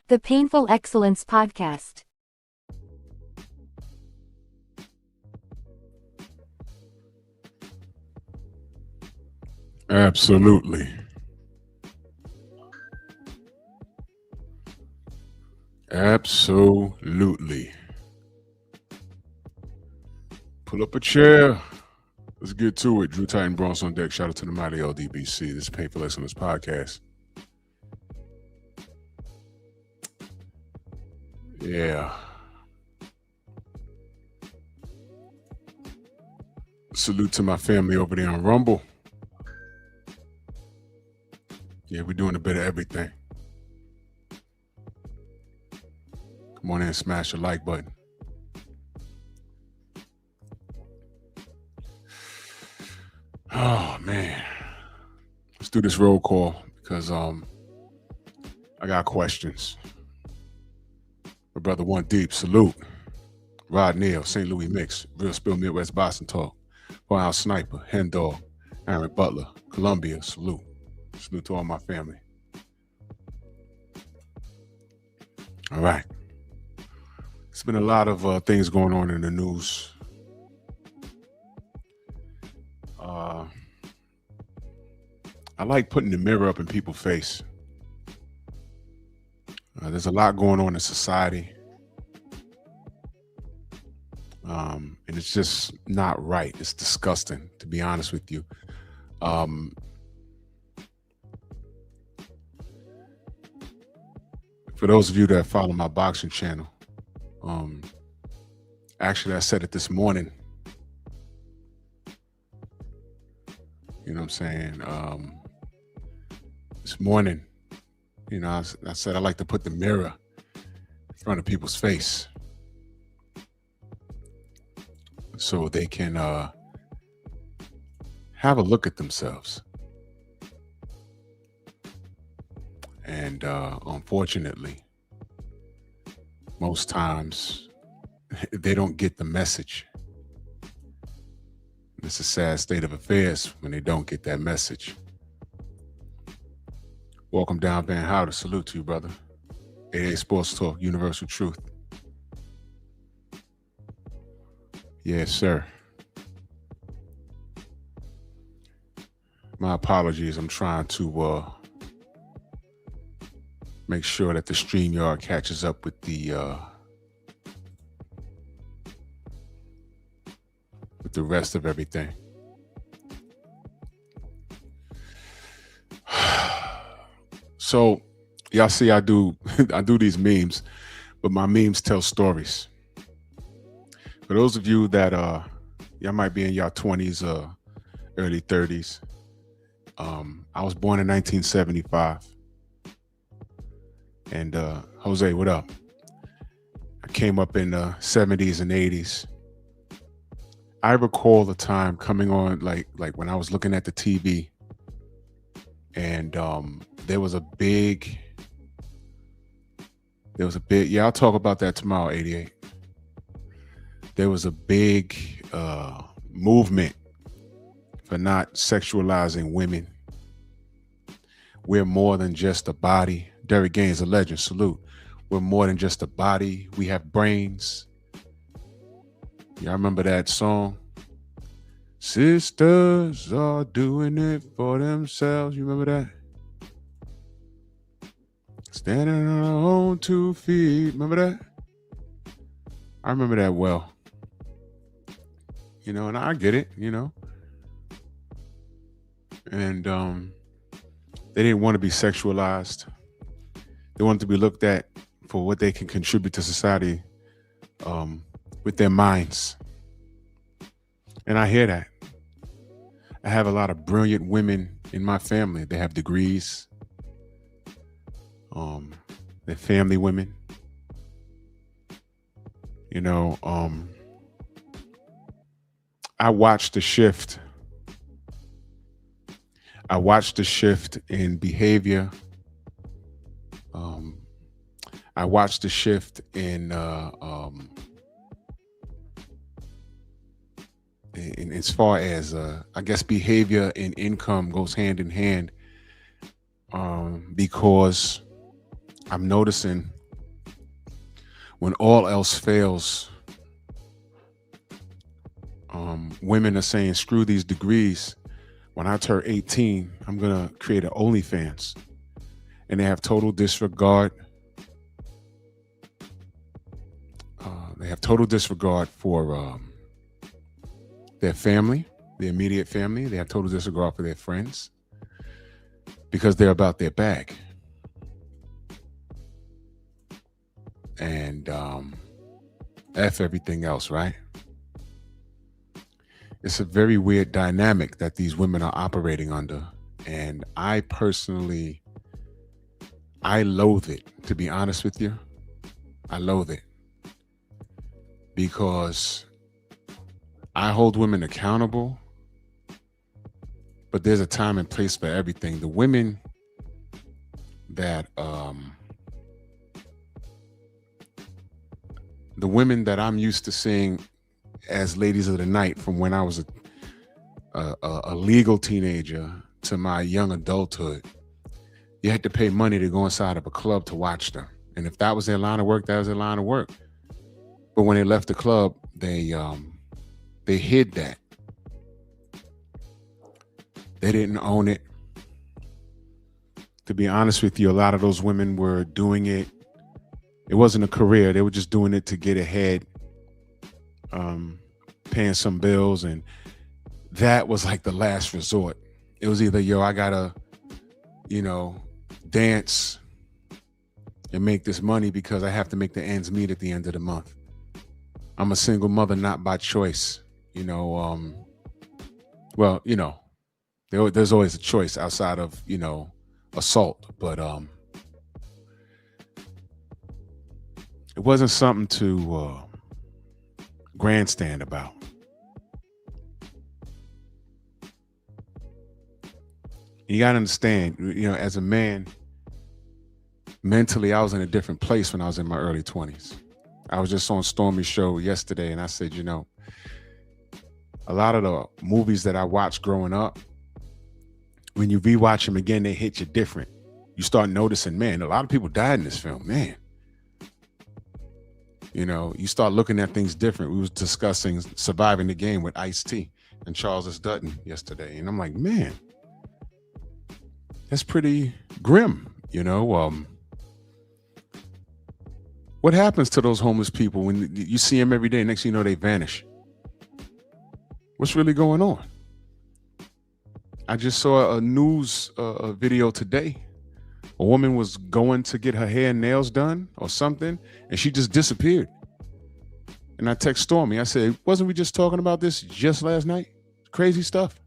The Painful Excellence Podcast. Absolutely. Absolutely. Pull up a chair. Let's get to it. Drew Titan Bronx on deck. Shout out to the mighty LDBC. This is Painful Excellence Podcast. Yeah. Salute to my family over there on Rumble. Yeah, we're doing a bit of everything. Come on in and smash the like button. Oh, man. Let's do this roll call because I got questions. My brother One Deep, salute. Rod Neal, St. Louis Mix, Real Spill Midwest Boston Talk, Wild Sniper, Hen Dog, Aaron Butler, Columbia, salute. Salute to all my family. All right. There's been a lot of things going on in the news. I like putting the mirror up in people's face. There's a lot going on in society. And it's just not right. It's disgusting, to be honest with you. For those of you that follow my boxing channel, actually I said it this morning. You know what I'm saying? This morning, you know, I said I like to put the mirror in front of people's face so they can have a look at themselves. And unfortunately, most times they don't get the message. It's a sad state of affairs when they don't get that message. Welcome down, Van Howder. Salute to you, brother. 88 Sports Talk, Universal Truth. Yes, sir. My apologies. I'm trying to make sure that the StreamYard catches up with the rest of everything. So y'all see I do these memes, but my memes tell stories. For those of you that y'all might be in your 20s or early 30s, I was born in 1975. And Jose, what up? I came up in the 70s and 80s. I recall the time coming on like when I was looking at the TV and there was a big, yeah, I'll talk about that tomorrow, 88. There was a big movement for not sexualizing women. We're more than just a body. Derrick Gaines, a legend, salute. We're more than just a body. We have brains. Y'all remember that song? Sisters are doing it for themselves. You remember that? Standing on our own 2 feet. Remember that? I remember that well. You know, and I get it, you know. And they didn't want to be sexualized. They wanted to be looked at for what they can contribute to society with their minds. And I hear that. I have a lot of brilliant women in my family. They have degrees. They're family women. You know, I watched the shift. I watched the shift in behavior. I watched the shift in as far as I guess behavior and income goes hand in hand, because I'm noticing when all else fails, women are saying, screw these degrees. When I turn 18, I'm going to create an OnlyFans. And they have total disregard. They have total disregard for their family, the immediate family. They have total disregard for their friends because they're about their bag. And F everything else, right? It's a very weird dynamic that these women are operating under. And I personally, I loathe it, to be honest with you. I loathe it. Because I hold women accountable, but there's a time and place for everything. The women that I'm used to seeing as ladies of the night, from when I was a legal teenager to my young adulthood, you had to pay money to go inside of a club to watch them. And if that was their line of work, that was their line of work. But when they left the club, they hid that. They didn't own it. To be honest with you, a lot of those women were doing it. It wasn't a career. They were just doing it to get ahead, paying some bills. And that was like the last resort. It was either, I gotta, dance and make this money because I have to make the ends meet at the end of the month. I'm a single mother, not by choice. There's always a choice outside of, assault, but it wasn't something to grandstand about. You got to understand, as a man, mentally, I was in a different place when I was in my early 20s. I was just on Stormy's show yesterday, and I said, a lot of the movies that I watched growing up, when you rewatch them again, they hit you different. You start noticing, man, a lot of people died in this film, man. You start looking at things different. We was discussing Surviving the Game with Ice-T and Charles S. Dutton yesterday, and I'm like, man, that's pretty grim, What happens to those homeless people when you see them every day? Next thing you know, they vanish. What's really going on? I just saw a news video today. A woman was going to get her hair and nails done or something, and she just disappeared. And I text Stormy. I said, wasn't we just talking about this just last night? Crazy stuff.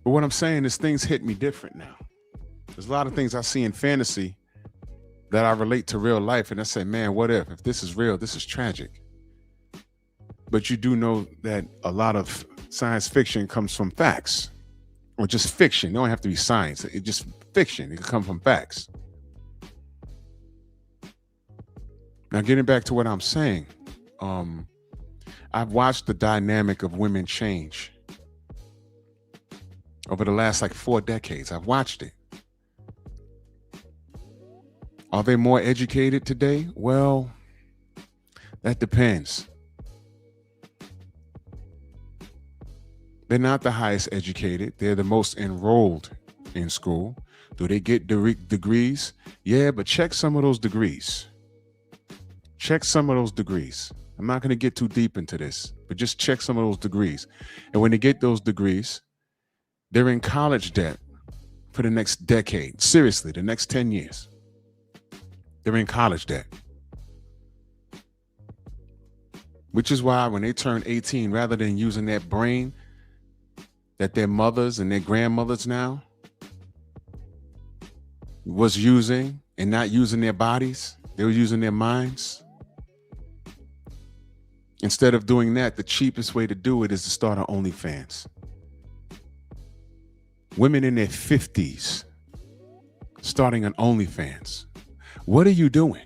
But what I'm saying is things hit me different now. There's a lot of things I see in fantasy that I relate to real life. And I say, man, what if this is real, this is tragic. But you do know that a lot of science fiction comes from facts, or just fiction. It don't have to be science. It's just fiction. It can come from facts. Now, getting back to what I'm saying, I've watched the dynamic of women change over the last 4 decades. I've watched it. Are they more educated today? Well, that depends. They're not the highest educated. They're the most enrolled in school. Do they get degrees? Yeah, but check some of those degrees. Check some of those degrees. I'm not going to get too deep into this, but just check some of those degrees. And when they get those degrees, they're in college debt for the next decade. Seriously, the next 10 years. They're in college debt. Which is why when they turn 18, rather than using that brain that their mothers and their grandmothers now was using and not using their bodies, they were using their minds. Instead of doing that, the cheapest way to do it is to start an OnlyFans. Women in their 50s starting an OnlyFans. What are you doing?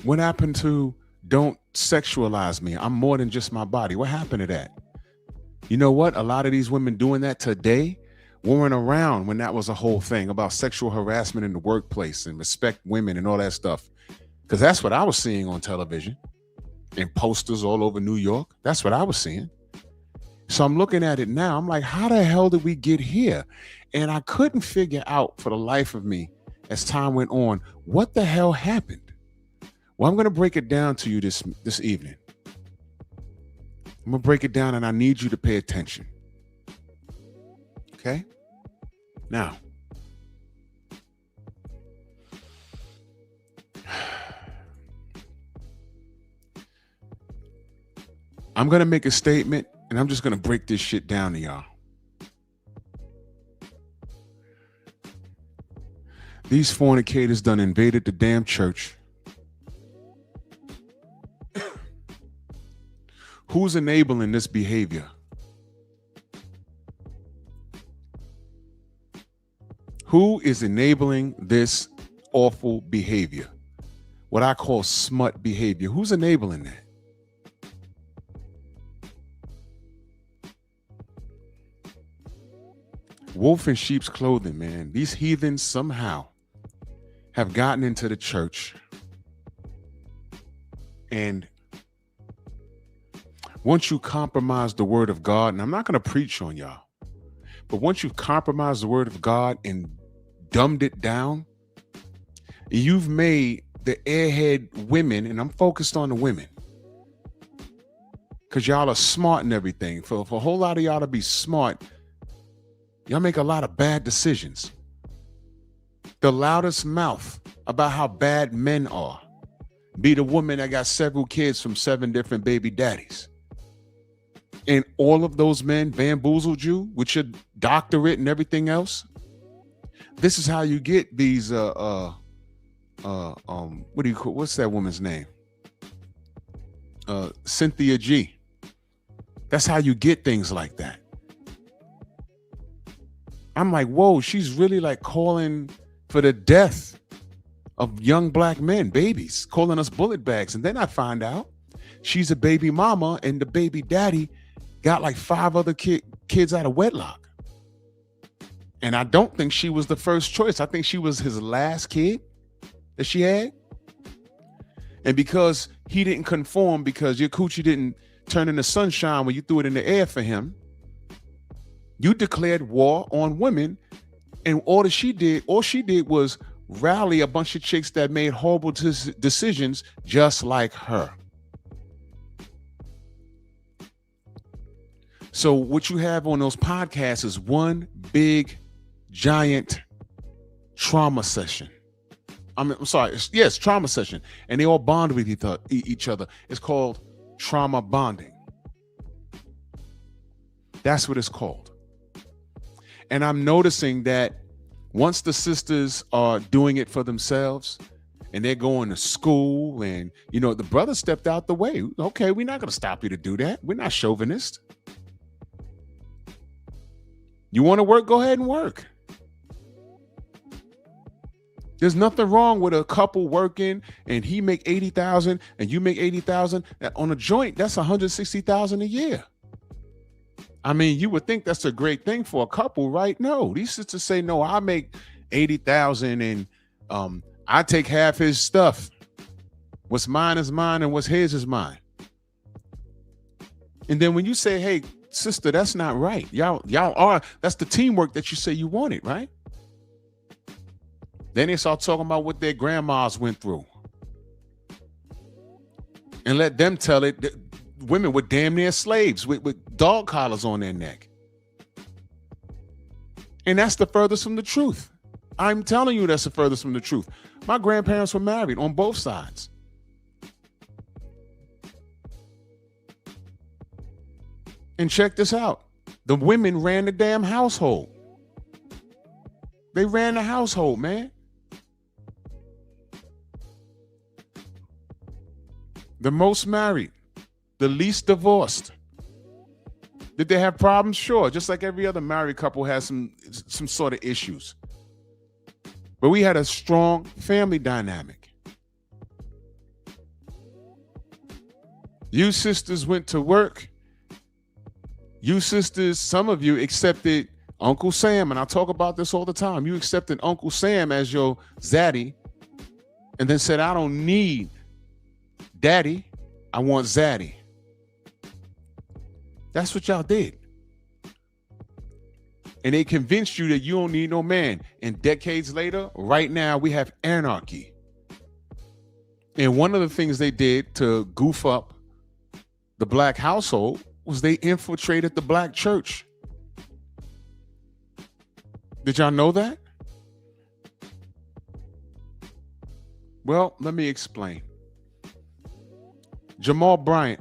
What happened to don't sexualize me? I'm more than just my body. What happened to that? You know what? A lot of these women doing that today weren't around when that was a whole thing about sexual harassment in the workplace and respect women and all that stuff. Because that's what I was seeing on television and posters all over New York. That's what I was seeing. So I'm looking at it now. I'm like, how the hell did we get here? And I couldn't figure out for the life of me as time went on, what the hell happened? Well, I'm going to break it down to you this evening. I'm going to break it down and I need you to pay attention. Okay? Now, I'm going to make a statement and I'm just going to break this shit down to y'all. These fornicators done invaded the damn church. Who's enabling this behavior? Who is enabling this awful behavior? What I call smut behavior. Who's enabling that? Wolf in sheep's clothing, man. These heathens somehow have gotten into the church, and once you compromise the word of God, and I'm not going to preach on y'all, but once you compromise the word of God and dumbed it down, you've made the airhead women, and I'm focused on the women, because y'all are smart and everything. For a whole lot of y'all to be smart, y'all make a lot of bad decisions. The loudest mouth about how bad men are be the woman that got several kids from 7 different baby daddies. And all of those men bamboozled you with your doctorate and everything else. This is how you get these what do you call, what's that woman's name? Cynthia G. That's how you get things like that. I'm like, whoa, she's really like calling for the death of young black men, babies, calling us bullet bags. And then I find out she's a baby mama and the baby daddy got like 5 other kids out of wedlock. And I don't think she was the first choice. I think she was his last kid that she had. And because he didn't conform, because your coochie didn't turn into sunshine when you threw it in the air for him, you declared war on women. And all she did was rally a bunch of chicks that made horrible decisions just like her. So what you have on those podcasts is one big, giant trauma session. I'm sorry. Yes, trauma session. And they all bond with each other. It's called trauma bonding. That's what it's called. And I'm noticing that once the sisters are doing it for themselves and they're going to school and, you know, the brother stepped out the way. Okay, we're not going to stop you to do that. We're not chauvinist. You want to work? Go ahead and work. There's nothing wrong with a couple working and he make 80,000 and you make 80,000 on a joint. That's 160,000 a year. I mean, you would think that's a great thing for a couple, right? No, these sisters say, no, I make 80,000 and I take half his stuff. What's mine is mine and what's his is mine. And then when you say, hey, sister, that's not right. Y'all are, that's the teamwork that you say you wanted, right? Then they start talking about what their grandmas went through. And let them tell it. Women were damn near slaves with dog collars on their neck. And that's the furthest from the truth. I'm telling you, that's the furthest from the truth. My grandparents were married on both sides. And check this out. The women ran the damn household. They ran the household, man. The most married. The least divorced. Did they have problems? Sure. Just like every other married couple has some sort of issues. But we had a strong family dynamic. You sisters went to work. You sisters, some of you accepted Uncle Sam, and I talk about this all the time. You accepted Uncle Sam as your zaddy and then said, I don't need daddy. I want zaddy. That's what y'all did. And they convinced you that you don't need no man. And decades later, right now, we have anarchy. And one of the things they did to goof up the black household was they infiltrated the black church. Did y'all know that? Well, let me explain. Jamal Bryant,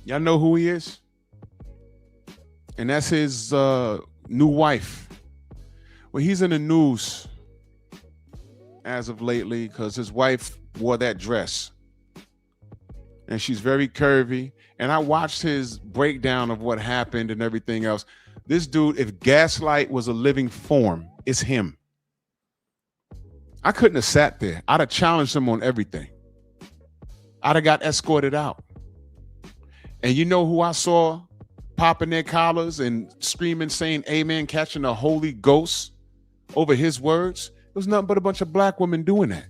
y'all know who he is? And that's his new wife. Well, he's in the news as of lately because his wife wore that dress. And she's very curvy. And I watched his breakdown of what happened and everything else. This dude, if gaslight was a living form, it's him. I couldn't have sat there. I'd have challenged him on everything. I'd have got escorted out. And you know who I saw popping their collars and screaming, saying amen, catching the Holy Ghost over his words? It was nothing but a bunch of black women doing that.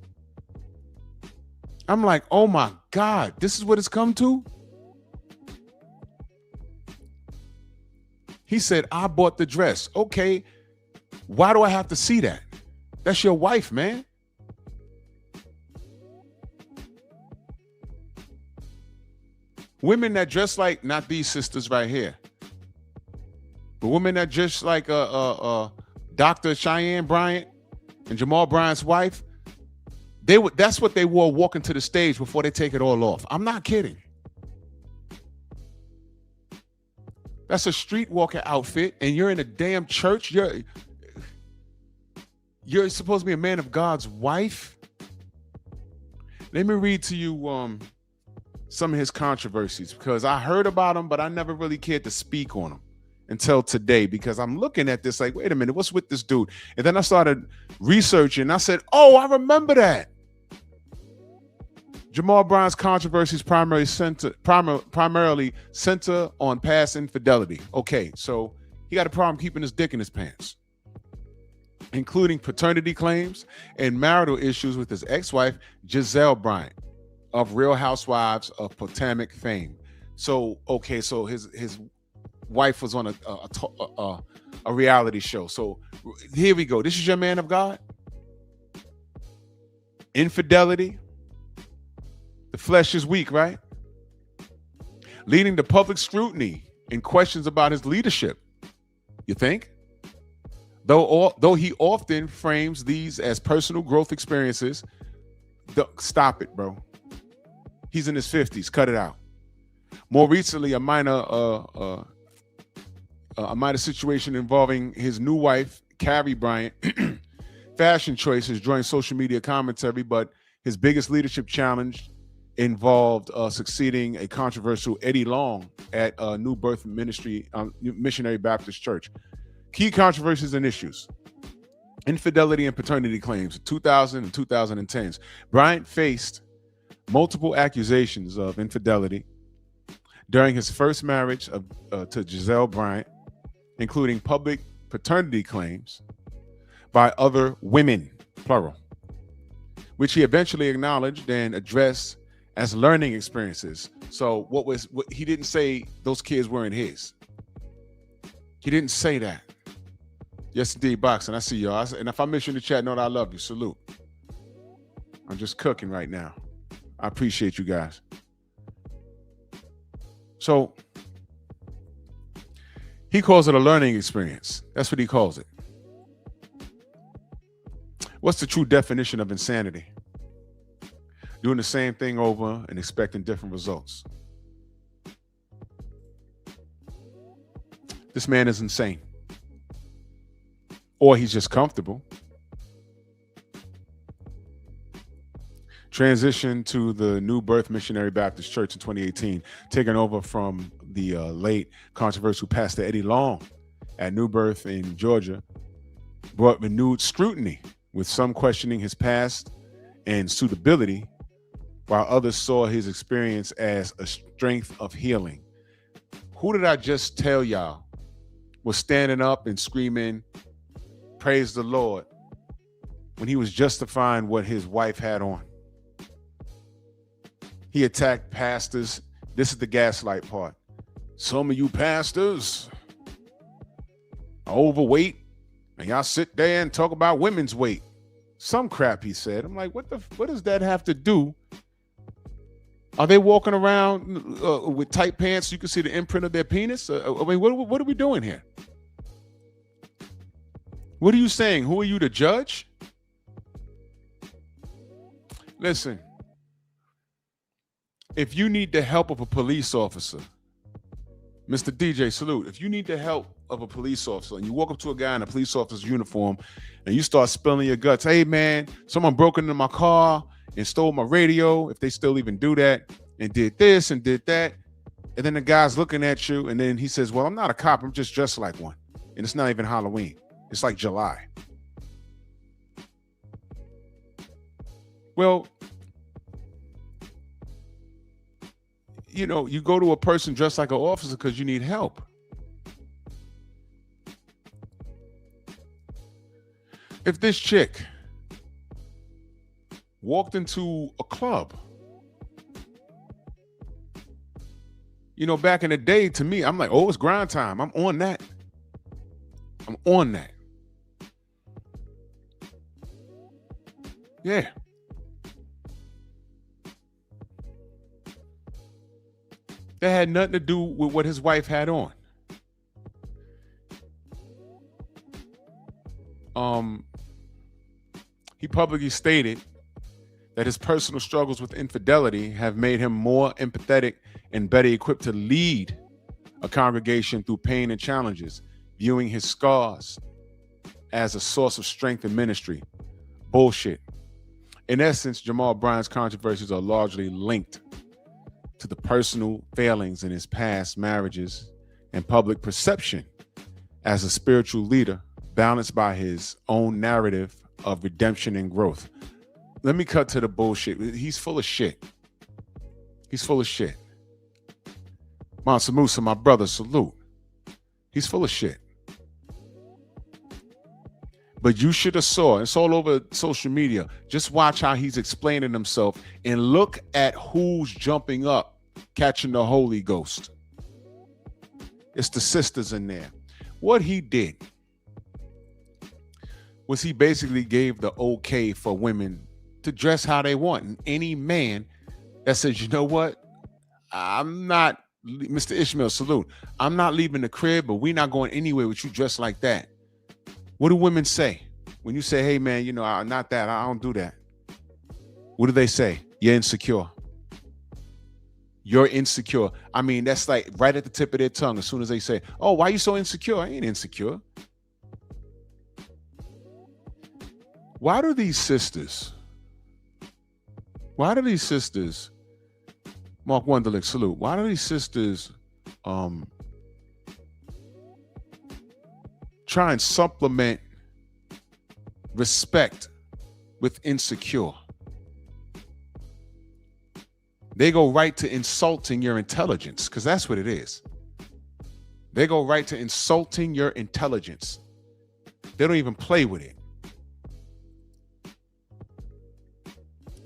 I'm like, oh my God, this is what it's come to? He said, I bought the dress. Okay, why do I have to see that? That's your wife, man. Women that dress like, not these sisters right here, but women that dress like Dr. Cheyenne Bryant and Jamal Bryant's wife, that's what they wore walking to the stage before they take it all off. I'm not kidding. That's a streetwalker outfit, and you're in a damn church. You're supposed to be a man of God's wife. Let me read to you some of his controversies, because I heard about them, but I never really cared to speak on them until today, because I'm looking at this like, wait a minute, what's with this dude? And then I started researching, and I said, oh, I remember that. Jamal Bryant's controversies primarily center on past infidelity. Okay, so he got a problem keeping his dick in his pants, including paternity claims and marital issues with his ex-wife, Giselle Bryant, of Real Housewives of Potomac fame. So, okay, so his wife was on a reality show. So here we go. This is your man of God? Infidelity. The flesh is weak, right? Leading to public scrutiny and questions about his leadership. You think? Though he often frames these as personal growth experiences. Stop it, bro. He's in his 50s. Cut it out. More recently, a minor situation involving his new wife, Carrie Bryant, fashion choices drawing social media commentary, but his biggest leadership challenge involved succeeding a controversial Eddie Long at New Birth Missionary Baptist Church. Key controversies and issues: infidelity and paternity claims. 2000 and 2010s, Bryant faced multiple accusations of infidelity during his first marriage to Giselle Bryant, including public paternity claims by other women, plural, which he eventually acknowledged and addressed as learning experiences. So what he didn't say those kids weren't his. He didn't say that. Yes, indeed, Boxing. I see y'all. And if I miss you in the chat, know that I love you. Salute. I'm just cooking right now. I appreciate you guys. So he calls it a learning experience. That's what he calls it. What's the true definition of insanity? Doing the same thing over and expecting different results. This man is insane. Or he's just comfortable. Transitioned to the New Birth Missionary Baptist Church in 2018, taken over from the late controversial Pastor Eddie Long at New Birth in Georgia, brought renewed scrutiny, with some questioning his past and suitability, while others saw his experience as a strength of healing. Who did I just tell y'all was standing up and screaming, "Praise the Lord," when he was justifying what his wife had on. He attacked pastors. This is the gaslight part. Some of you pastors are overweight, and y'all sit there and talk about women's weight. Some crap he said. I'm like, what does that have to do? Are they walking around with tight pants so you can see the imprint of their penis? I mean, what are we doing here? What are you saying? Who are you to judge? Listen, if you need the help of a police officer, Mr. DJ, salute. If you need the help of a police officer and you walk up to a guy in a police officer's uniform and you start spilling your guts, "Hey man, someone broke into my car and stole my radio," if they still even do that, "and did this and did that," and then the guy's looking at you and then he says, "Well, I'm not a cop, I'm just dressed like one. And it's not even Halloween. It's like July." Well, you know, you go to a person dressed like an officer because you need help. If this chick walked into a club, you know, back in the day, to me, I'm like, oh, it's grind time. I'm on that. I'm on that. Yeah. That had nothing to do with what his wife had on. He publicly stated that his personal struggles with infidelity have made him more empathetic and better equipped to lead a congregation through pain and challenges, viewing his scars as a source of strength in ministry. Bullshit. In essence, Jamal Bryant's controversies are largely linked to the personal failings in his past marriages and public perception as a spiritual leader, balanced by his own narrative of redemption and growth. Let me cut to the bullshit. He's full of shit. He's full of shit. Mansa Musa, my brother, salute. He's full of shit. But you should have saw, it's all over social media. Just watch how he's explaining himself and look at who's jumping up, catching the Holy Ghost. It's the sisters in there. What he did was he basically gave the okay for women to dress how they want. And any man that says, you know what, I'm not, Mr. Ishmael, salute, I'm not leaving the crib, but we're not going anywhere with you dressed like that. What do women say? When you say, hey man, you know, not that, I don't do that. What do they say? You're insecure. You're insecure. I mean, that's like right at the tip of their tongue. As soon as they say, oh, why are you so insecure? I ain't insecure. Why do these sisters, Mark Wunderlich, salute. Why do these sisters try and supplement respect with insecure? They go right to insulting your intelligence, because that's what it is. They go right to insulting your intelligence. They don't even play with it.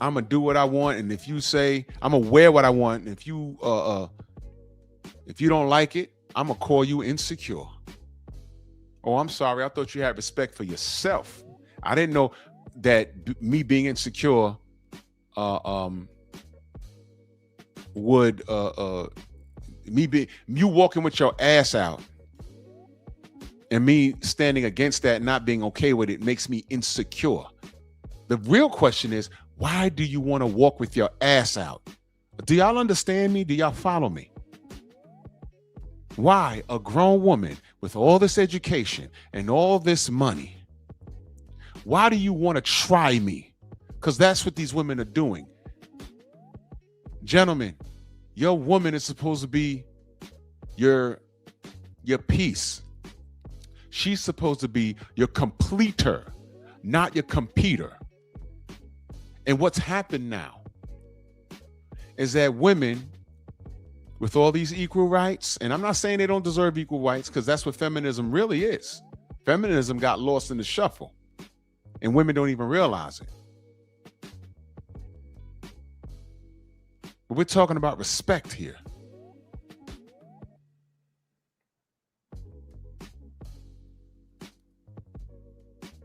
I'm gonna do what I want, and if you say I'm gonna wear what I want, and if you don't like it, I'm gonna call you insecure. Oh, I'm sorry. I thought you had respect for yourself. I didn't know that me being insecure would you walking with your ass out and me standing against that, not being okay with it, makes me insecure. The real question is, why do you want to walk with your ass out? Do y'all understand me? Do y'all follow me? Why a grown woman with all this education and all this money, why do you want to try me? Because that's what these women are doing. Gentlemen, your woman is supposed to be your piece. She's supposed to be your completer, not your competer. And what's happened now is that women with all these equal rights, and I'm not saying they don't deserve equal rights, because that's what feminism really is. Feminism got lost in the shuffle, and women don't even realize it. But we're talking about respect here.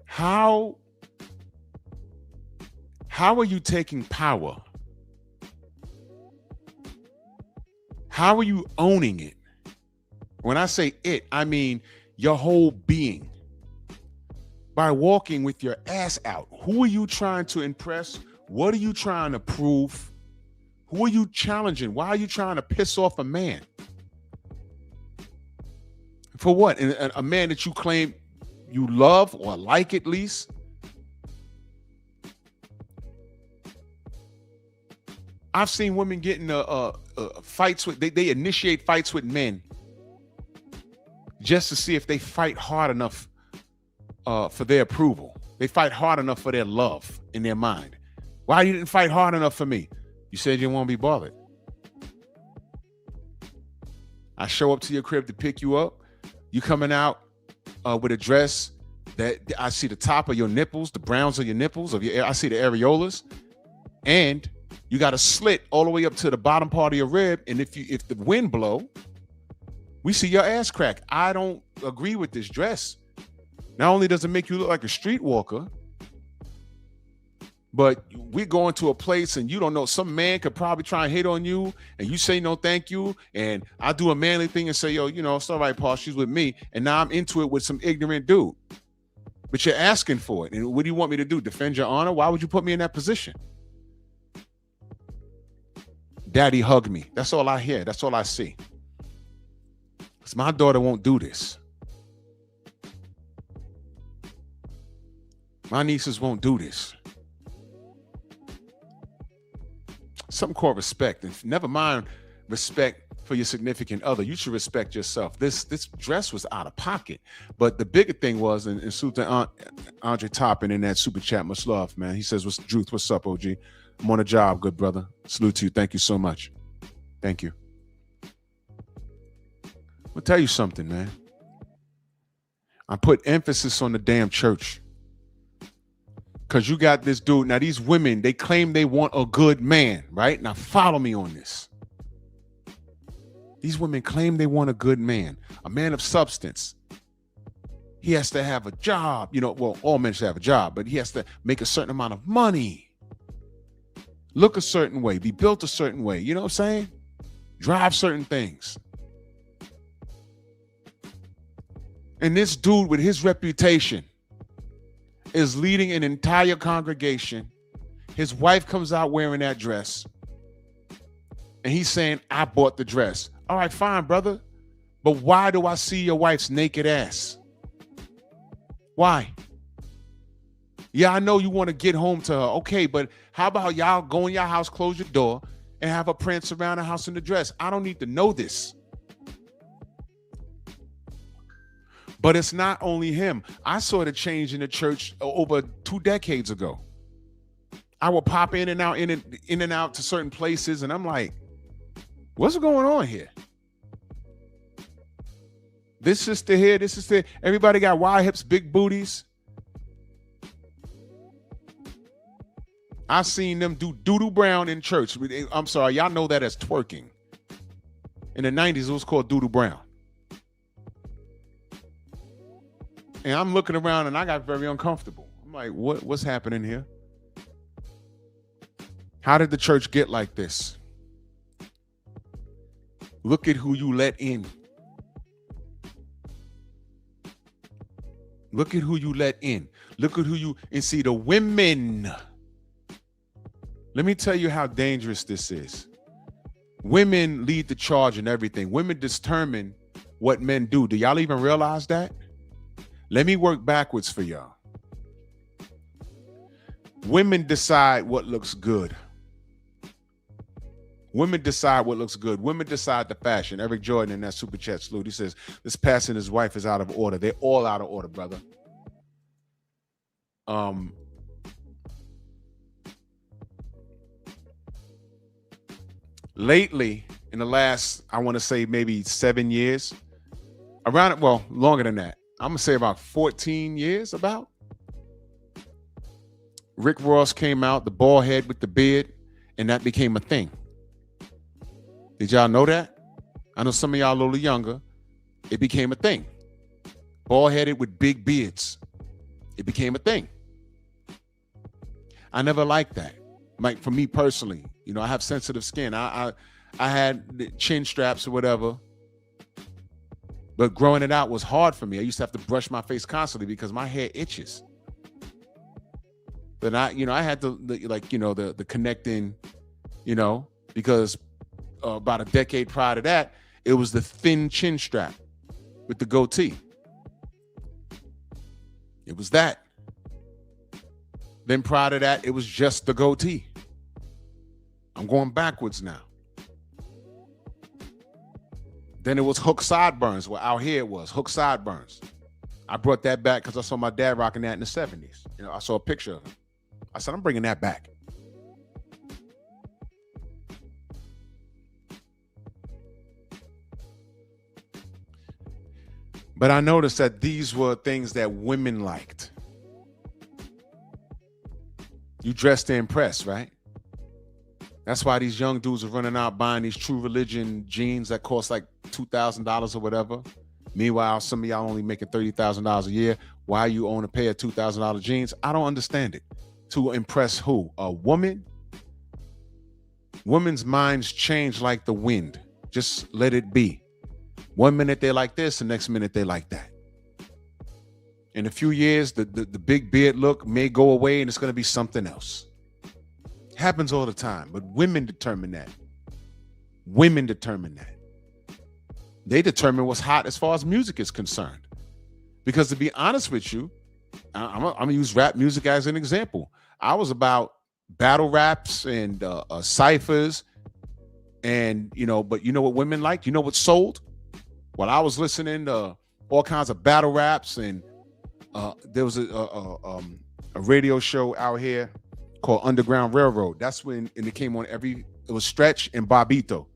How are you taking power? How are you owning it? When I say it, I mean your whole being. By walking with your ass out. Who are you trying to impress? What are you trying to prove? Who are you challenging? Why are you trying to piss off a man? For what? A man that you claim you love or like, at least? I've seen women getting fights with, they initiate fights with men just to see if they fight hard enough for their approval. They fight hard enough for their love in their mind. Why you didn't fight hard enough for me? You said you won't be bothered. I show up to your crib to pick you up. You coming out with a dress that I see the top of your nipples, the browns of your nipples, I see the areolas, and you got a slit all the way up to the bottom part of your rib. And if the wind blow, we see your ass crack. I don't agree with this dress. Not only does it make you look like a streetwalker, but we're going to a place and you don't know, some man could probably try and hit on you and you say no thank you, and I do a manly thing and say, yo, it's all right, Paul, she's with me, and now I'm into it with some ignorant dude. But you're asking for it, and what do you want me to do? Defend your honor? Why would you put me in that position? Daddy, hug me. That's all I hear. That's all I see. Because my daughter won't do this. My nieces won't do this. Something called respect. And never mind respect for your significant other. You should respect yourself. This dress was out of pocket. But the bigger thing was, and salute to Andre Toppin in that super chat, much love, man. He says, what's up, OG? I'm on a job, good brother. Salute to you. Thank you so much. Thank you. I'll tell you something, man. I put emphasis on the damn church. Because you got this dude. Now, these women, they claim they want a good man, right? Now, follow me on this. These women claim they want a good man, a man of substance. He has to have a job. Well, all men should have a job, but he has to make a certain amount of money, look a certain way, be built a certain way. You know what I'm saying? Drive certain things. And this dude with his reputation is leading an entire congregation. His wife comes out wearing that dress, and he's saying, I bought the dress. All right, fine, brother. But why do I see your wife's naked ass? Why? Yeah, I know you want to get home to her. Okay, but how about y'all go in your house, close your door, and have her prance around the house in the dress? I don't need to know this. But it's not only him. I saw the change in the church over 2 decades ago. I would pop in and out, in and out to certain places, and I'm like, what's going on here? This sister here, this sister, everybody got wide hips, big booties. I've seen them do doo-doo brown in church. I'm sorry, y'all know that as twerking. In the 90s, it was called doo-doo brown. And I'm looking around and I got very uncomfortable. I'm like, what's happening here? How did the church get like this? Look at who you let in. Look at who you let in. Look at who you, and see the women. Let me tell you how dangerous this is. Women lead the charge in everything. Women determine what men do. Do y'all even realize that? Let me work backwards for y'all. Women decide what looks good. Women decide what looks good. Women decide the fashion. Eric Jordan in that super chat salute, he says, this passing his wife is out of order. They're all out of order, brother. Lately, in the last, I want to say maybe 7 years, around, well, longer than that. I'm going to say about 14 years about. Rick Ross came out, the bald head with the beard, and that became a thing. Did y'all know that? I know some of y'all a little younger. It became a thing. Bald headed with big beards. It became a thing. I never liked that. Like for me personally, you know, I have sensitive skin. I had the chin straps or whatever. But growing it out was hard for me. I used to have to brush my face constantly because my hair itches. But I had the connecting, because about a decade prior to that, it was the thin chin strap with the goatee. It was that. Then prior to that, it was just the goatee. I'm going backwards now. Then it was hook sideburns. Well, out here it was hook sideburns. I brought that back because I saw my dad rocking that in the 70s. I saw a picture of him. I said, I'm bringing that back. But I noticed that these were things that women liked. You dress to impress, right? That's why these young dudes are running out buying these True Religion jeans that cost like $2,000 or whatever. Meanwhile, some of y'all only making $30,000 a year. Why you own a pair of $2,000 jeans? I don't understand it. To impress who? A woman? Women's minds change like the wind. Just let it be. 1 minute they like this, the next minute they like that. In a few years, the big beard look may go away and it's going to be something else. Happens all the time, but women determine that. Women determine that. They determine what's hot as far as music is concerned. Because to be honest with you, I'm going to use rap music as an example. I was about battle raps and ciphers and, but you know what women like? You know what sold? While I was listening to all kinds of battle raps and there was a radio show out here called Underground Railroad. That's when it came on it was Stretch and Bobito.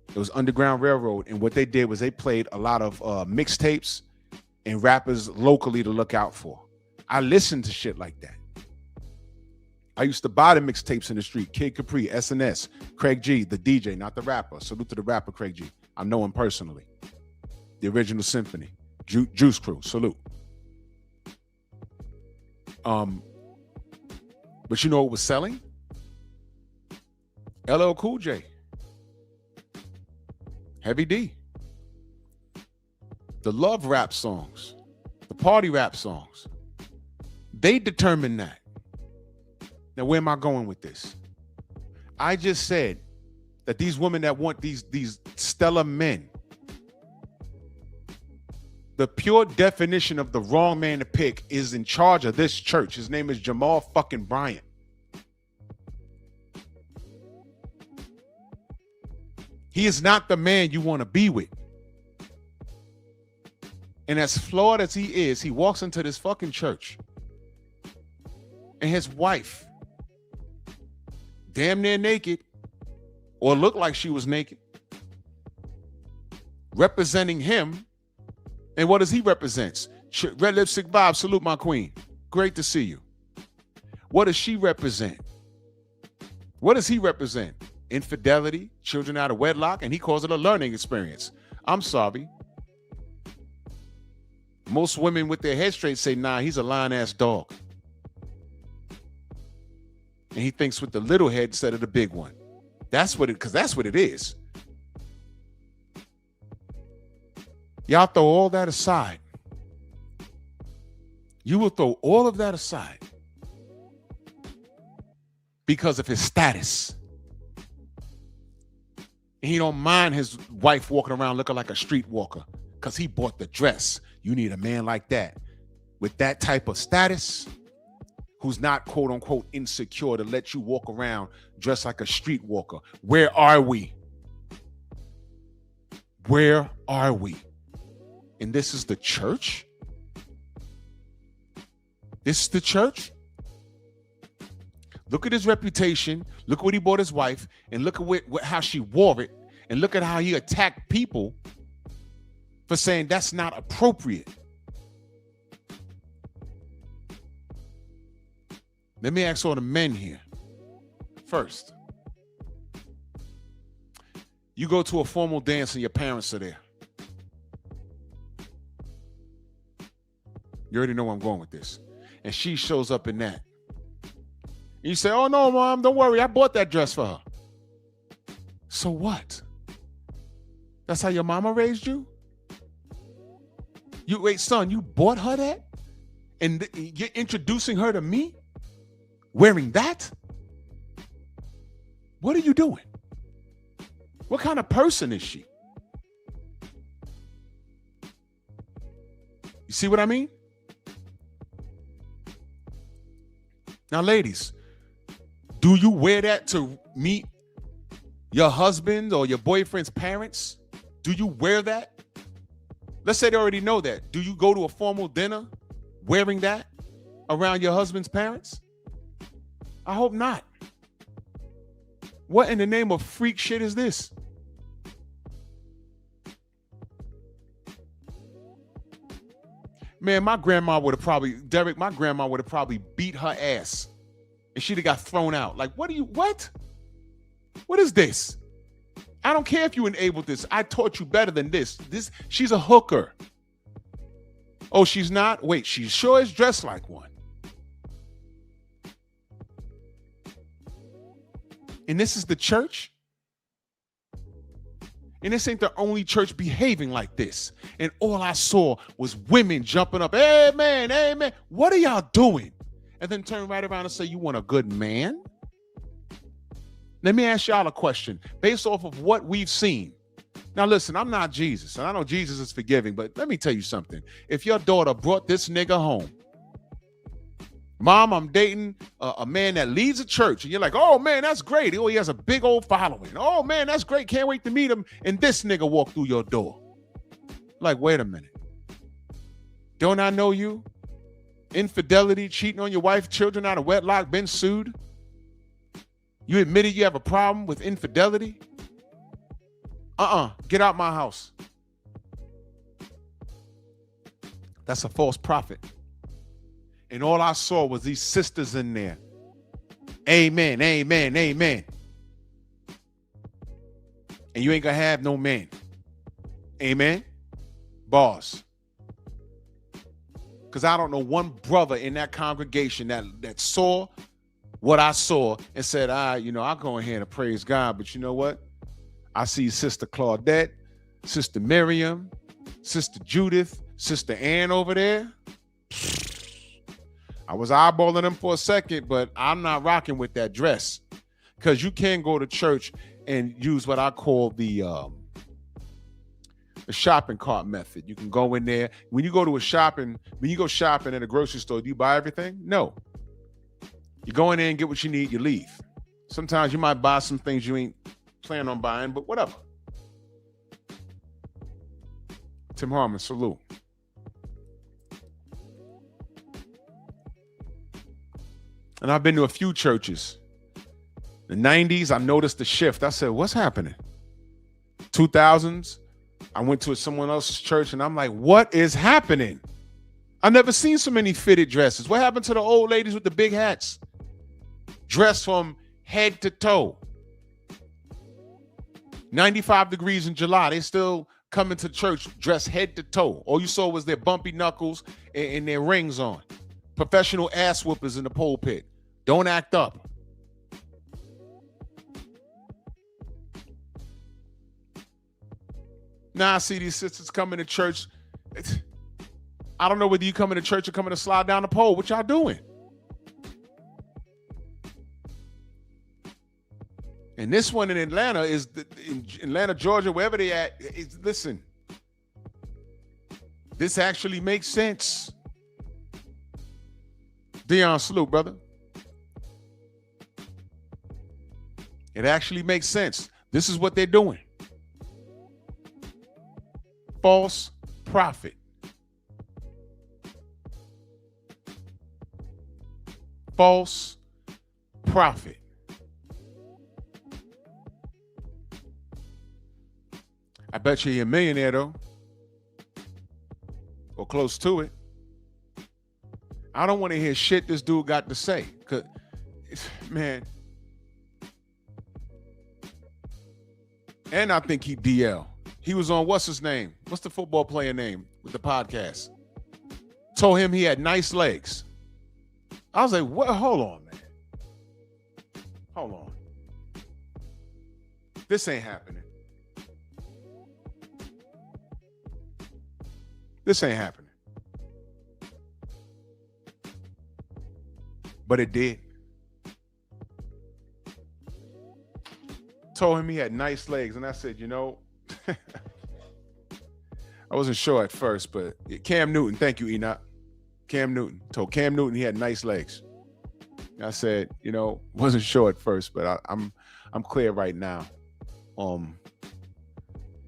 It was Underground Railroad. And what they did was they played a lot of mixtapes and rappers locally to look out for. I listened to shit like that. I used to buy the mixtapes in the street. Kid Capri, SNS, Craig G, the DJ, not the rapper. Salute to the rapper, Craig G. I know him personally. The Original Symphony. Juice Crew, salute. But you know what was selling? LL Cool J. Heavy D. The love rap songs. The party rap songs. They determine that. Now, where am I going with this? I just said that these women that want these stellar men, the pure definition of the wrong man to pick is in charge of this church. His name is Jamal fucking Bryant. He is not the man you want to be with. And as flawed as he is, he walks into this fucking church and his wife, damn near naked, or looked like she was naked, representing him. And what does he represent? Red Lipstick Bob, salute my queen. Great to see you. What does she represent? What does he represent? Infidelity, children out of wedlock, and he calls it a learning experience. I'm sorry. Most women with their head straight say, nah, he's a lying ass dog. And he thinks with the little head instead of the big one. Because that's what it is. Y'all throw all that aside. You will throw all of that aside because of his status. And he don't mind his wife walking around looking like a streetwalker because he bought the dress. You need a man like that with that type of status who's not quote unquote insecure to let you walk around dressed like a streetwalker. Where are we? Where are we? And this is the church? This is the church? Look at his reputation. Look what he bought his wife, and look at how she wore it, and look at how he attacked people for saying that's not appropriate. Let me ask all the men here. First, you go to a formal dance and your parents are there. You already know where I'm going with this. And she shows up in that. You say, oh no, Mom, don't worry. I bought that dress for her. So what? That's how your mama raised you? Wait, son, you bought her that? And you're introducing her to me? Wearing that? What are you doing? What kind of person is she? You see what I mean? Now, ladies, do you wear that to meet your husband or your boyfriend's parents? Do you wear that? Let's say they already know that. Do you go to a formal dinner wearing that around your husband's parents? I hope not. What in the name of freak shit is this? Man, my grandma would have probably beat her ass and she'd have got thrown out. Like, what? What is this? I don't care if you enabled this. I taught you better than this. She's a hooker. Oh, she's not? Wait, she sure is dressed like one. And this is the church? And this ain't the only church behaving like this. And all I saw was women jumping up. Amen, amen. What are y'all doing? And then turn right around and say, you want a good man? Let me ask y'all a question based off of what we've seen. Now, listen, I'm not Jesus, and I know Jesus is forgiving, but let me tell you something. If your daughter brought this nigga home, Mom, I'm dating a man that leads a church, and you're like, oh, man, that's great. Oh, he has a big old following. Oh, man, that's great. Can't wait to meet him. And this nigga walked through your door. Like, wait a minute. Don't I know you? Infidelity, cheating on your wife, children out of wedlock, been sued. You admitted you have a problem with infidelity? Get out my house. That's a false prophet. And all I saw was these sisters in there. Amen, amen, amen. And you ain't gonna have no man. Amen? Boss. Because I don't know one brother in that congregation that saw what I saw and said, I'll go ahead and praise God, but you know what? I see Sister Claudette, Sister Miriam, Sister Judith, Sister Ann over there. I was eyeballing them for a second, but I'm not rocking with that dress, because you can go to church and use what I call the shopping cart method. You can go in there. When you go shopping at a grocery store, do you buy everything? No. You go in there and get what you need, you leave. Sometimes you might buy some things you ain't planning on buying, but whatever. Tim Harmon, salute. And I've been to a few churches. The 90s, I noticed the shift. I said, what's happening? 2000s, I went to someone else's church and I'm like, what is happening? I never seen so many fitted dresses. What happened to the old ladies with the big hats? Dressed from head to toe. 95 degrees in July. They still coming to church dressed head to toe. All you saw was their bumpy knuckles and their rings on. Professional ass whoopers in the pulpit. Don't act up. Now I see these sisters coming to church. I don't know whether you coming to church or coming to slide down the pole. What y'all doing? And this one in Atlanta in Atlanta, Georgia, wherever they at. Listen, this actually makes sense. Dion, salute, brother. It actually makes sense. This is what they're doing. False prophet. False prophet. profit. I bet you're a millionaire though, or close to it. I don't want to hear shit this dude got to say, cause man. And I think he DL. He was on what's his name? What's the football player name with the podcast? Told him he had nice legs. I was like, what? Hold on, man. Hold on. This ain't happening. This ain't happening. But it did. Told him he had nice legs, and I said, you know, I wasn't sure at first, but Cam Newton, thank you, Enoch. Cam Newton told Cam Newton he had nice legs. And I said, you know, wasn't sure at first, but I'm clear right now.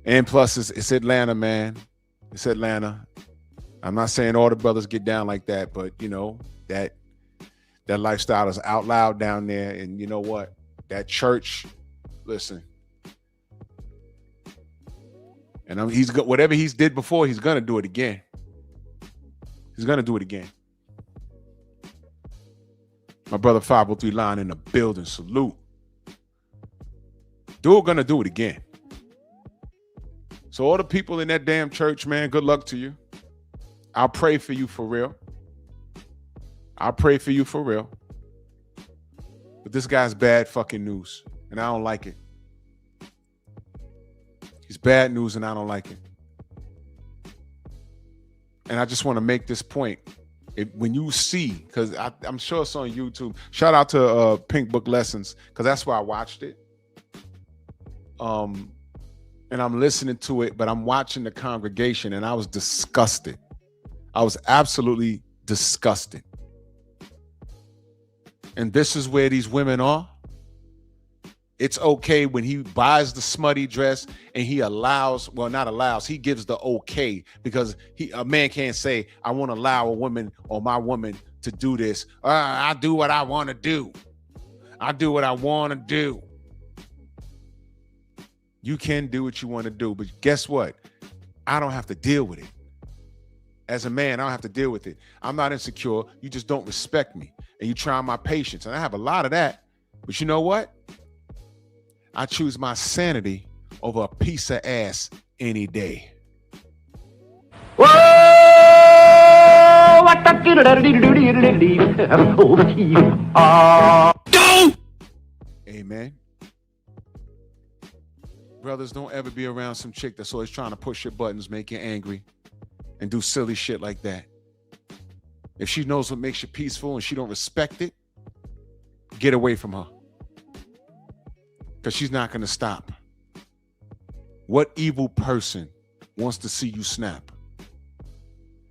And plus, it's Atlanta, man. It's Atlanta. I'm not saying all the brothers get down like that, but you know that lifestyle is out loud down there, and you know what? That church. Listen, and he's got whatever he's did before. He's gonna do it again. He's gonna do it again. My brother 503 Line in the building. Salute. Dude gonna do it again. So all the people in that damn church, man, good luck to you. I'll pray for you for real. I'll pray for you for real. But this guy's bad fucking news, and I don't like it. He's bad news, and I don't like it. And I just want to make this point. When you see, because I'm sure it's on YouTube. Shout out to Pink Book Lessons, because that's where I watched it. And I'm listening to it, but I'm watching the congregation, and I was disgusted. I was absolutely disgusted. And this is where these women are. It's okay when he buys the smutty dress and he allows, well, not allows, he gives the okay, because a man can't say, I want to allow a woman or my woman to do this. I do what I want to do. I do what I want to do. You can do what you want to do, but guess what? I don't have to deal with it. As a man, I don't have to deal with it. I'm not insecure. You just don't respect me. And you try my patience. And I have a lot of that. But you know what? I choose my sanity over a piece of ass any day. Whoa! Amen. Brothers, don't ever be around some chick that's always trying to push your buttons, make you angry, and do silly shit like that. If she knows what makes you peaceful and she don't respect it, get away from her. Because she's not going to stop. What evil person wants to see you snap?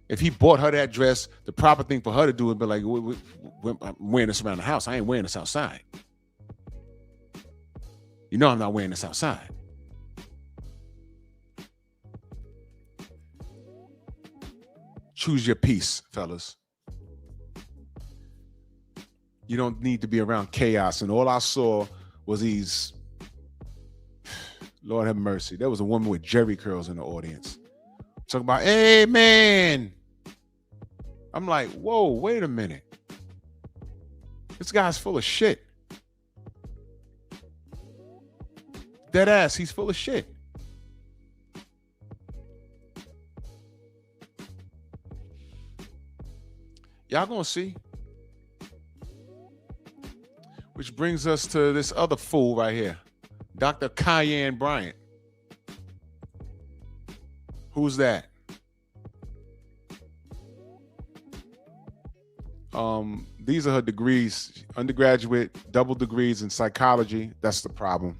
If he bought her that dress, the proper thing for her to do would be like, I'm wearing this around the house. I ain't wearing this outside. You know I'm not wearing this outside. Choose your peace, fellas. You don't need to be around chaos. And all I saw was these, Lord have mercy. There was a woman with jerry curls in the audience. Talking about, hey, man. I'm like, whoa, wait a minute. This guy's full of shit. Dead ass, he's full of shit. Y'all gonna see. Which brings us to this other fool right here, Dr. Cayenne Bryant. Who's that? These are her degrees, undergraduate, double degrees in psychology. That's the problem.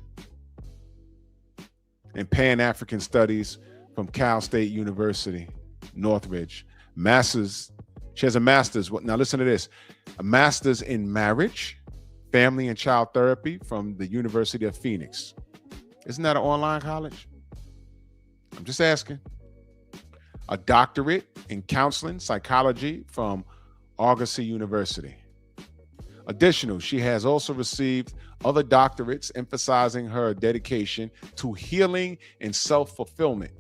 And Pan-African Studies from Cal State University, Northridge. Masters, she has a master's. Now listen to this. A master's in marriage, family and child therapy from the University of Phoenix. Isn't that an online college? I'm just asking. A doctorate in counseling psychology from Argosy University. Additional, she has also received other doctorates emphasizing her dedication to healing and self-fulfillment.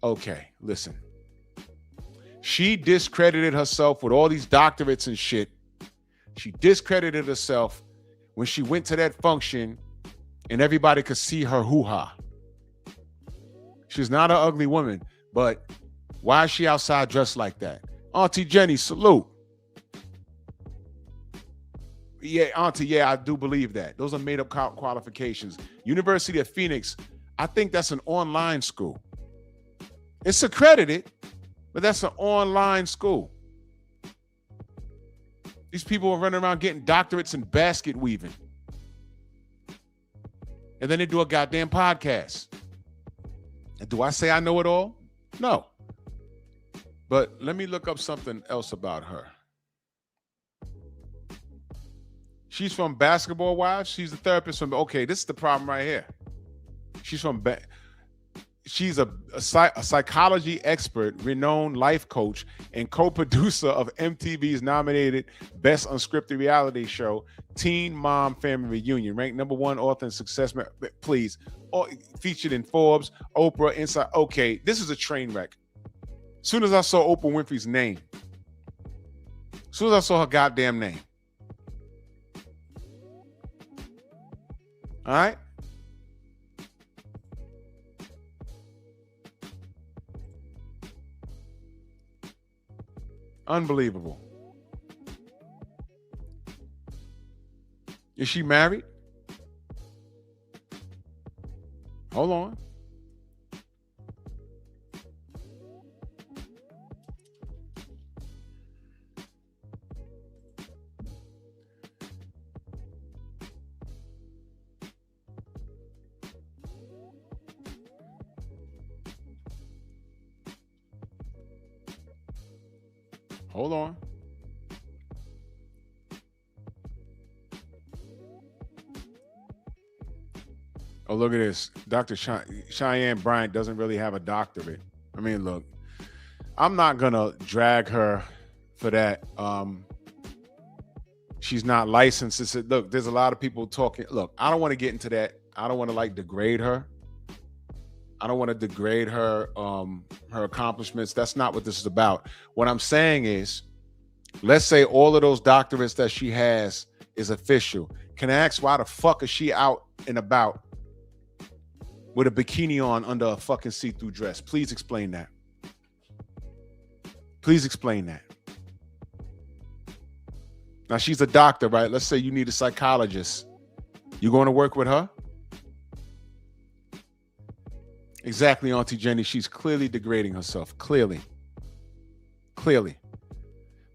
Okay, listen. She discredited herself with all these doctorates and shit. She discredited herself when she went to that function and everybody could see her hoo-ha. She's not an ugly woman, but why is she outside dressed like that? Auntie Jenny, salute. Yeah, Auntie, yeah, I do believe that. Those are made-up qualifications. University of Phoenix, I think that's an online school. It's accredited, but that's an online school. These people are running around getting doctorates in basket weaving. And then they do a goddamn podcast. And do I say I know it all? No. But let me look up something else about her. She's from Basketball Wives. She's a therapist from, okay, this is the problem right here. She's from, she's a psychology expert, renowned life coach, and co-producer of MTV's nominated Best Unscripted Reality Show, Teen Mom Family Reunion, ranked #1 author in Success. Please, featured in Forbes, Oprah, Inside. Okay, this is a train wreck. As soon as I saw Oprah Winfrey's name, as soon as I saw her goddamn name, all right? Unbelievable. Is she married? Hold on. Hold on. Oh, look at this. Dr. Cheyenne Bryant doesn't really have a doctorate. I mean, look, I'm not going to drag her for that. She's not licensed. Look, there's a lot of people talking. Look, I don't want to get into that. I don't want to degrade her. I don't want to degrade her her accomplishments. That's not what this is about. What I'm saying is, let's say all of those doctorates that she has is official. Can I ask why the fuck is she out and about with a bikini on under a fucking see-through dress? Please explain that. Please explain that. Now, she's a doctor, right? Let's say you need a psychologist. You going to work with her? Exactly, Auntie Jenny. She's clearly degrading herself. Clearly.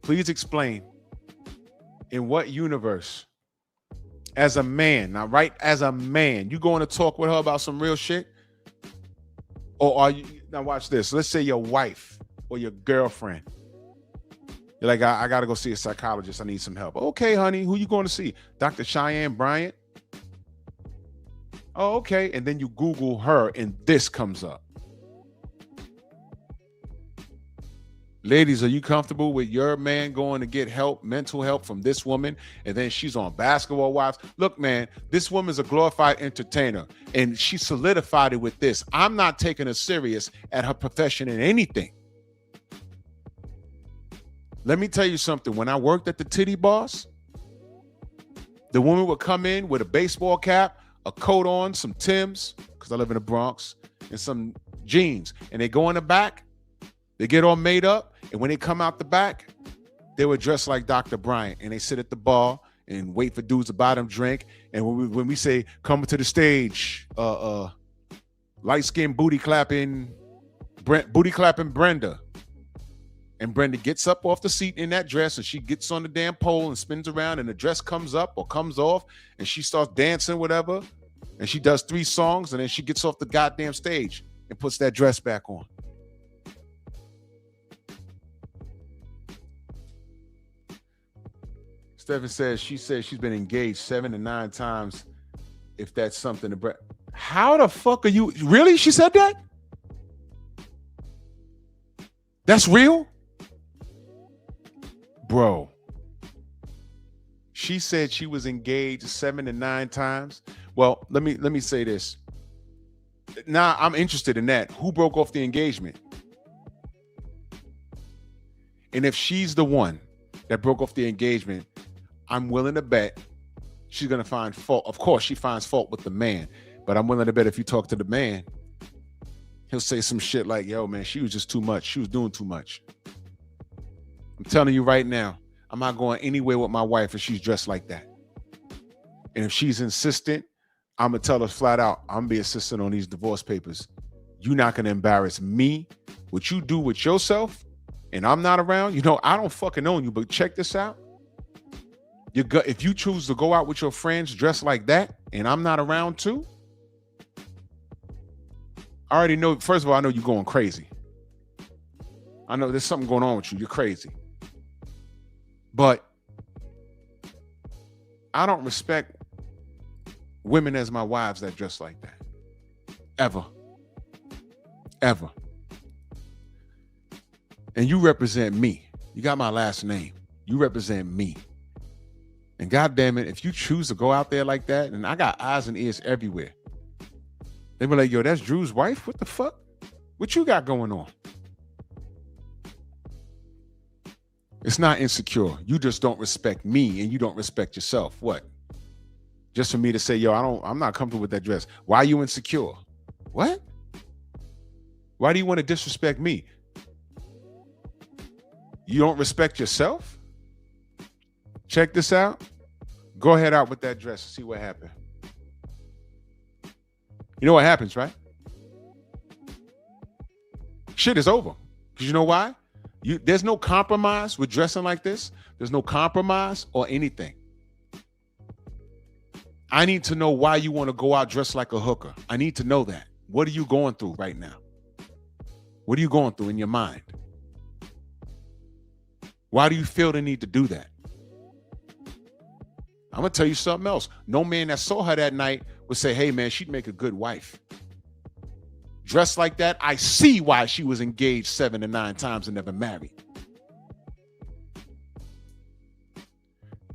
Please explain in what universe, as a man, now, right, as a man, you going to talk with her about some real shit? Or are you, now watch this. Let's say your wife or your girlfriend. You're like, I got to go see a psychologist. I need some help. Okay, honey, who you going to see? Dr. Cheyenne Bryant? Oh, okay. And then you Google her and this comes up. Ladies, are you comfortable with your man going to get help, mental help from this woman? And then she's on Basketball Wives. Look, man, this woman's a glorified entertainer and she solidified it with this. I'm not taking her serious at her profession in anything. Let me tell you something. When I worked at the Titty Boss, the woman would come in with a baseball cap, a coat on, some Timbs, because I live in the Bronx, and some jeans. And they go in the back, they get all made up, and when they come out the back, they were dressed like Dr. Bryant, and they sit at the bar and wait for dudes to buy them drink. And when we say, come to the stage, light-skinned booty-clapping Brenda. And Brenda gets up off the seat in that dress and she gets on the damn pole and spins around and the dress comes up or comes off and she starts dancing, whatever. And she does 3 songs and then she gets off the goddamn stage and puts that dress back on. Stephen says she's been engaged 7 to 9 times. If that's something to how the fuck are you? Really? She said that? That's real? Bro, she said she was engaged 7 to 9 times. Well, let me say this. Now I'm interested in that. Who broke off the engagement? And if she's the one that broke off the engagement, I'm willing to bet she's gonna find fault. Of course, she finds fault with the man, but I'm willing to bet if you talk to the man, he'll say some shit like, yo, man, she was just too much. She was doing too much. I'm telling you right now, I'm not going anywhere with my wife if she's dressed like that. And if she's insistent, I'm gonna tell her flat out, I'm gonna be insistent on these divorce papers. You're not gonna embarrass me. What you do with yourself, and I'm not around, you know, I don't fucking own you, but check this out. If you choose to go out with your friends dressed like that, and I'm not around too, I already know, first of all, I know you're going crazy. I know there's something going on with you. You're crazy. But I don't respect women as my wives that dress like that. Ever. Ever. And you represent me. You got my last name. You represent me. And God damn it, if you choose to go out there like that, and I got eyes and ears everywhere, they were like, yo, that's Drew's wife? What the fuck? What you got going on? It's not insecure. You just don't respect me and you don't respect yourself. What? Just for me to say, yo, I'm not comfortable with that dress. Why are you insecure? What? Why do you want to disrespect me? You don't respect yourself? Check this out. Go ahead out with that dress and see what happened. You know what happens, right? Shit is over. Because you know why? There's no compromise with dressing like this. There's no compromise or anything. I need to know why you want to go out dressed like a hooker. I need to know that. What are you going through right now? What are you going through in your mind? Why do you feel the need to do that? I'm going to tell you something else. No man that saw her that night would say, hey, man, she'd make a good wife. Dressed like that, I see why she was engaged 7 to 9 times and never married.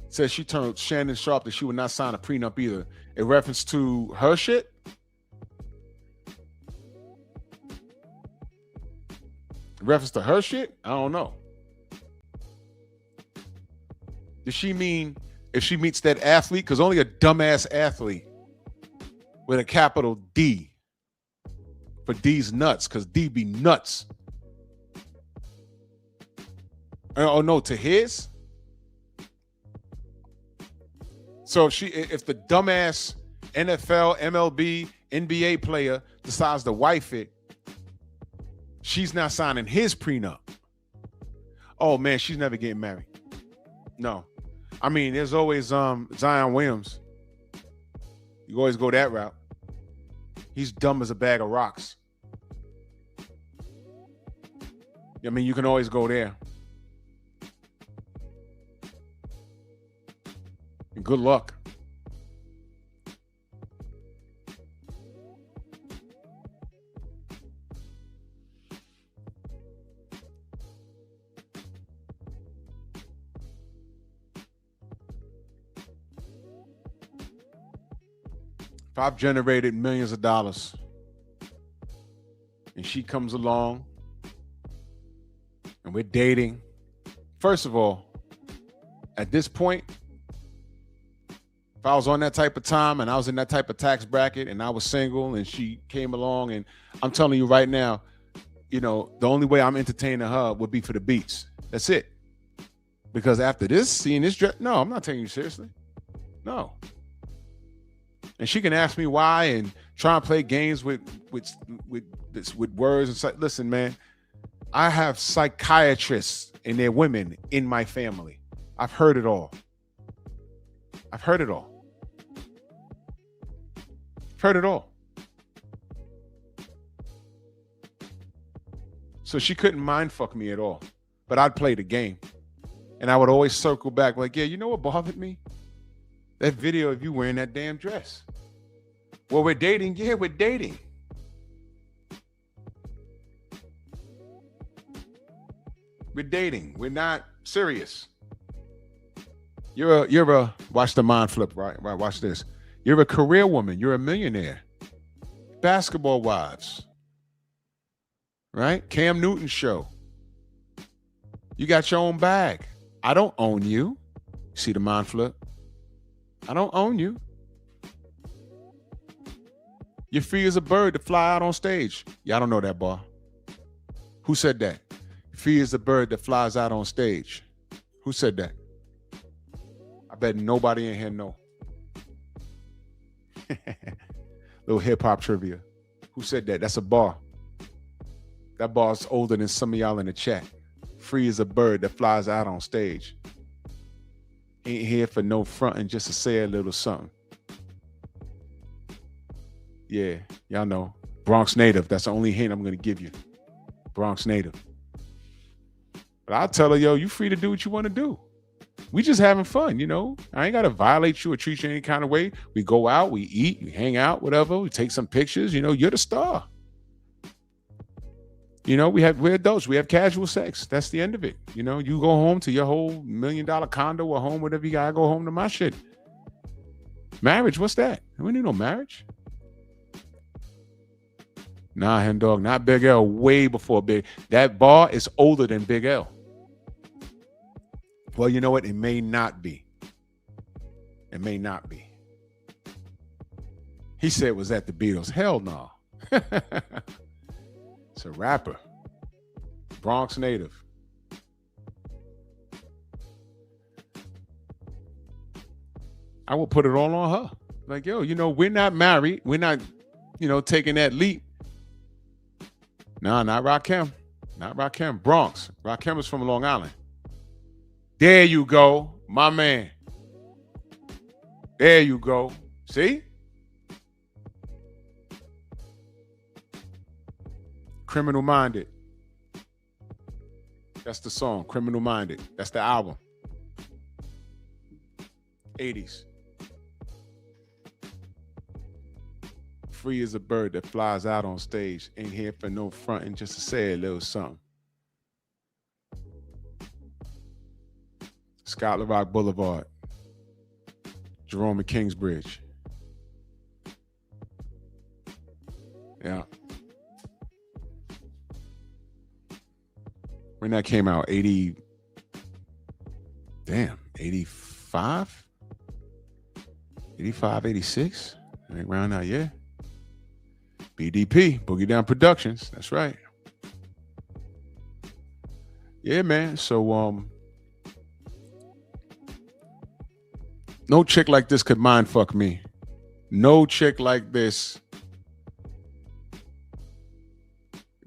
Says she told Shannon Sharp that she would not sign a prenup either. In reference to her shit? In reference to her shit? I don't know. Does she mean if she meets that athlete? Because only a dumbass athlete with a capital D for D's nuts, because D be nuts. Oh no, to his? So if the dumbass NFL, MLB, NBA player decides to wife it, she's not signing his prenup. Oh man, she's never getting married. No. I mean, there's always Zion Williams. You always go that route. He's dumb as a bag of rocks. I mean, you can always go there. And good luck. If I've generated millions of dollars and she comes along and we're dating, first of all, at this point, if I was on that type of time and I was in that type of tax bracket and I was single and she came along, and I'm telling you right now, you know, the only way I'm entertaining her would be for the beats. That's it. Because after this, seeing this dress, no, I'm not taking you seriously. No. And she can ask me why and try and play games with words and say, listen, man, I have psychiatrists and they're women in my family. I've heard it all. I've heard it all. I've heard it all. So she couldn't mind fuck me at all. But I'd play the game. And I would always circle back like, yeah, you know what bothered me? That video of you wearing that damn dress. Well, we're dating. Yeah, we're dating. We're dating. We're not serious. watch the mind flip, right? Right. Watch this. You're a career woman. You're a millionaire. Basketball wives, right? Cam Newton show. You got your own bag. I don't own you. See the mind flip? I don't own you. You're free as a bird to fly out on stage. Yeah, I don't know that, boy. Who said that? Free as a bird that flies out on stage. Who said that? I bet nobody in here know. Little hip hop trivia. Who said that? That's a bar. That bar's older than some of y'all in the chat. Free as a bird that flies out on stage. Ain't here for no fronting, just to say a little something. Yeah, y'all know. Bronx native. That's the only hint I'm going to give you. Bronx native. But I'll tell her, yo, you free to do what you want to do. We just having fun, you know. I ain't got to violate you or treat you any kind of way. We go out, we eat, we hang out, whatever. We take some pictures. You know, you're the star. You know, we're adults. We have casual sex. That's the end of it. You know, you go home to your whole $1 million condo or home, whatever you got. I go home to my shit. Marriage, what's that? We need no marriage. Nah, hen dog, not Big L. Way before Big. That bar is older than Big L. Well, you know what? It may not be. It may not be. He said it was at the Beatles. Hell no. It's a rapper. Bronx native. I will put it all on her. Like, yo, you know, we're not married. We're not, you know, taking that leap. Nah, not Rakim. Not Rakim. Bronx. Rakim is from Long Island. There you go, my man. There you go. See? Criminal Minded. That's the song, Criminal Minded. That's the album. 80s. Free as a bird that flies out on stage. Ain't here for no fronting, just to say a little something. Scotland Rock Boulevard. Jerome and Kingsbridge. Yeah. When that came out, 85? 85, 86? Around that, yeah. BDP, Boogie Down Productions. That's right. Yeah, man. So, no chick like this could mind fuck me. No chick like this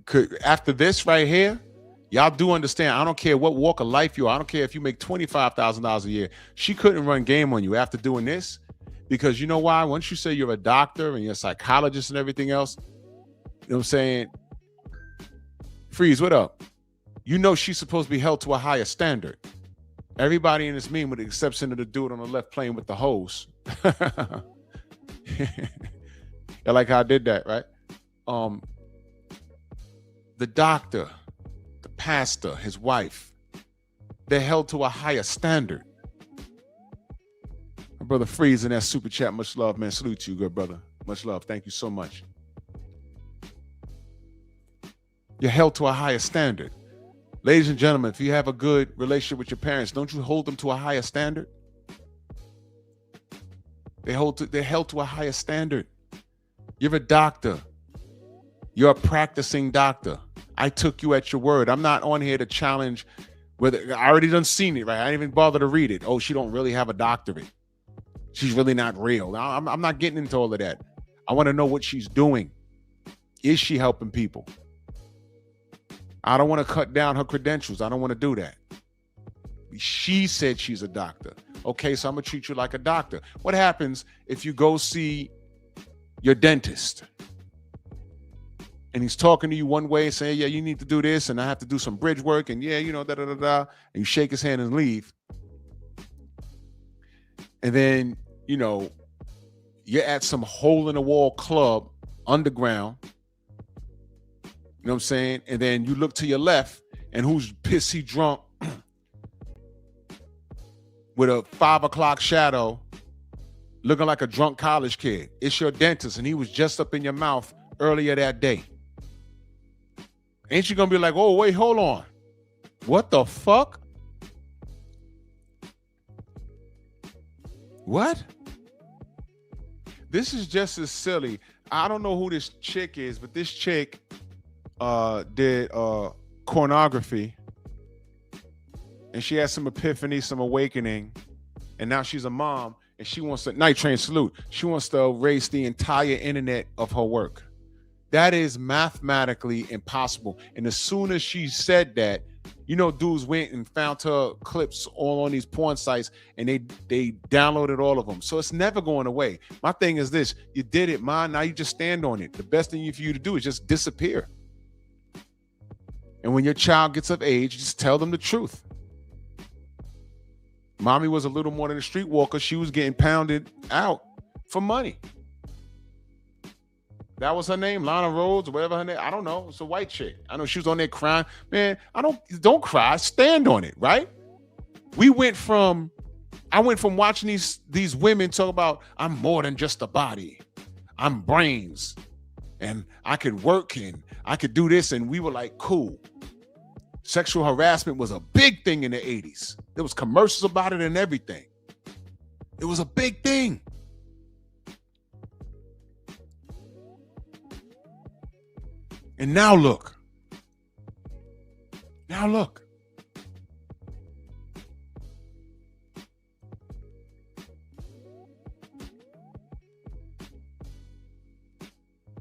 could, after this right here, y'all do understand, I don't care what walk of life you are. I don't care if you make $25,000 a year. She couldn't run game on you after doing this, because you know why? Once you say you're a doctor and you're a psychologist and everything else, you know what I'm saying? Freeze, what up? You know she's supposed to be held to a higher standard. Everybody in this meme, with the exception of the dude on the left playing with the hose. I like how I did that, right? The doctor, the pastor, his wife, they're held to a higher standard. My brother Freeze in that super chat, much love, man. Salute to you, good brother. Much love. Thank you so much. You're held to a higher standard. Ladies and gentlemen, if you have a good relationship with your parents, don't you hold them to a higher standard? They're held to a higher standard. You're a doctor. You're a practicing doctor. I took you at your word. I'm not on here to challenge whether, I already done seen it, right? I didn't even bother to read it. Oh, she don't really have a doctorate. She's really not real. I'm not getting into all of that. I want to know what she's doing. Is she helping people? I don't want to cut down her credentials. I don't want to do that. She said she's a doctor. Okay, so I'm going to treat you like a doctor. What happens if you go see your dentist and he's talking to you one way and saying, yeah, you need to do this and I have to do some bridge work and yeah, you know, and you shake his hand and leave. And then, you know, you're at some hole in the wall club underground. You know what I'm saying? And then you look to your left and who's pissy drunk with a 5 o'clock shadow, looking like a drunk college kid. It's your dentist, and he was just up in your mouth earlier that day. Ain't you gonna be like, oh, wait, hold on. What the fuck? What? This is just as silly. I don't know who this chick is, but this chick did pornography, and she had some epiphany, some awakening, and now she's a mom, and she wants to, Night Train salute, she wants to erase the entire internet of her work. That is mathematically impossible. And as soon as she said that, you know, dudes went and found her clips all on these porn sites, and they downloaded all of them. So it's never going away. My thing is this: you did it, man. Now you just stand on it. The best thing for you to do is just disappear. And when your child gets of age, just tell them the truth. Mommy was a little more than a streetwalker. She was getting pounded out for money. That was her name, Lana Rhodes, or whatever her name. I don't know. It's a white chick. I know she was on there crying. Man, don't cry. Stand on it, right? I went from watching these women talk about, I'm more than just a body. I'm brains. And I could work and I could do this. And we were like, cool. Sexual harassment was a big thing in the 80s. There was commercials about it and everything. It was a big thing. And now look. Now look.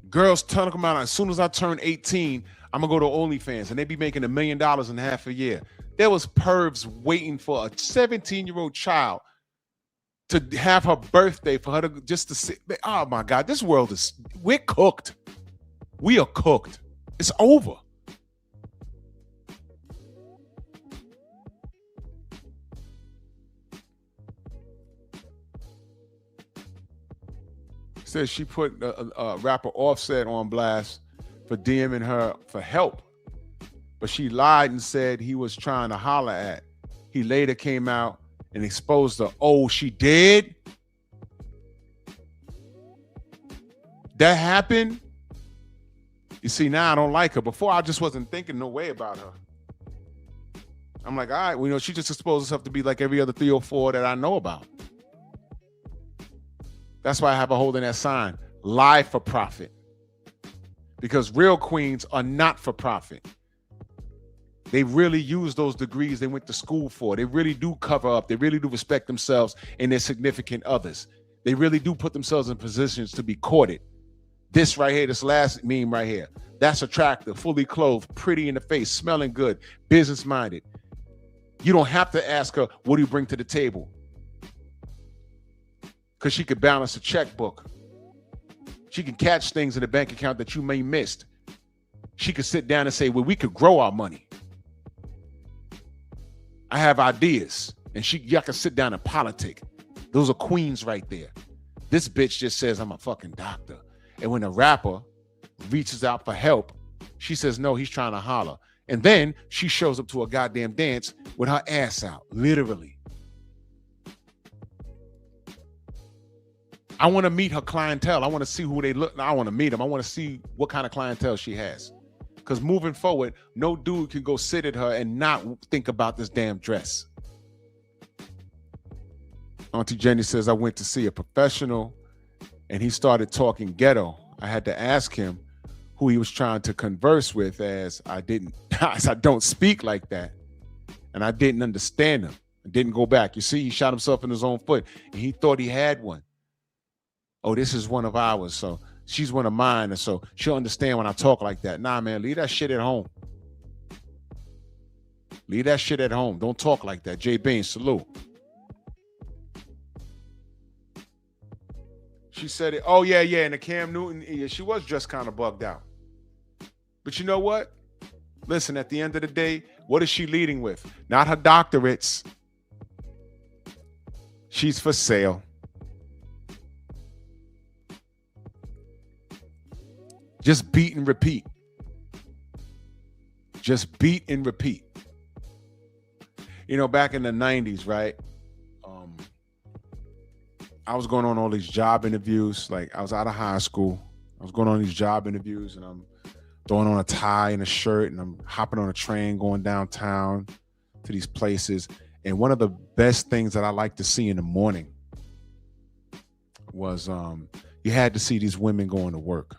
Girls tell them out, as soon as I turn 18, I'm gonna go to OnlyFans, and they be making $1 million in half a year. There was pervs waiting for a 17-year-old child to have her birthday for her to just to sit. Oh my God, this world is, we're cooked. We are cooked. It's over. Says she put a rapper Offset on blast for DMing her for help, but she lied and said he was trying to holler at. He later came out and exposed her. Oh, she did? That happened? You see, now I don't like her. Before, I just wasn't thinking no way about her. I'm like, all right, well, you know, she just exposed herself to be like every other 3 or 4 that I know about. That's why I have a holding that sign, lie for profit. Because real queens are not for profit. They really use those degrees they went to school for. They really do cover up. They really do respect themselves and their significant others. They really do put themselves in positions to be courted. This right here, this last meme right here, that's attractive, fully clothed, pretty in the face, smelling good, business-minded. You don't have to ask her, what do you bring to the table? Because she could balance a checkbook. She can catch things in the bank account that you may missed. She could sit down and say, well, we could grow our money. I have ideas. And y'all can sit down and politic. Those are queens right there. This bitch just says, I'm a fucking doctor. And when a rapper reaches out for help, she says, no, he's trying to holler. And then she shows up to a goddamn dance with her ass out, literally. I want to meet her clientele. I want to see who they look. I want to meet them. I want to see what kind of clientele she has. Because moving forward, no dude can go sit at her and not think about this damn dress. Auntie Jenny says, I went to see a professional and he started talking ghetto. I had to ask him who he was trying to converse with, as I don't speak like that. And I didn't understand him. I didn't go back. You see, he shot himself in his own foot and he thought he had one. Oh, this is one of ours. So she's one of mine. And so she'll understand when I talk like that. Nah, man, leave that shit at home. Leave that shit at home. Don't talk like that. Jay Bean, salute. She said it. Oh, yeah. And the Cam Newton, yeah, she was just kind of bugged out. But you know what? Listen, at the end of the day, what is she leading with? Not her doctorates. She's for sale. Just beat and repeat. Just beat and repeat. You know, back in the 90s, right? I was going on all these job interviews. Like I was out of high school. I was going on these job interviews and I'm throwing on a tie and a shirt and I'm hopping on a train going downtown to these places. And one of the best things that I like to see in the morning was you had to see these women going to work.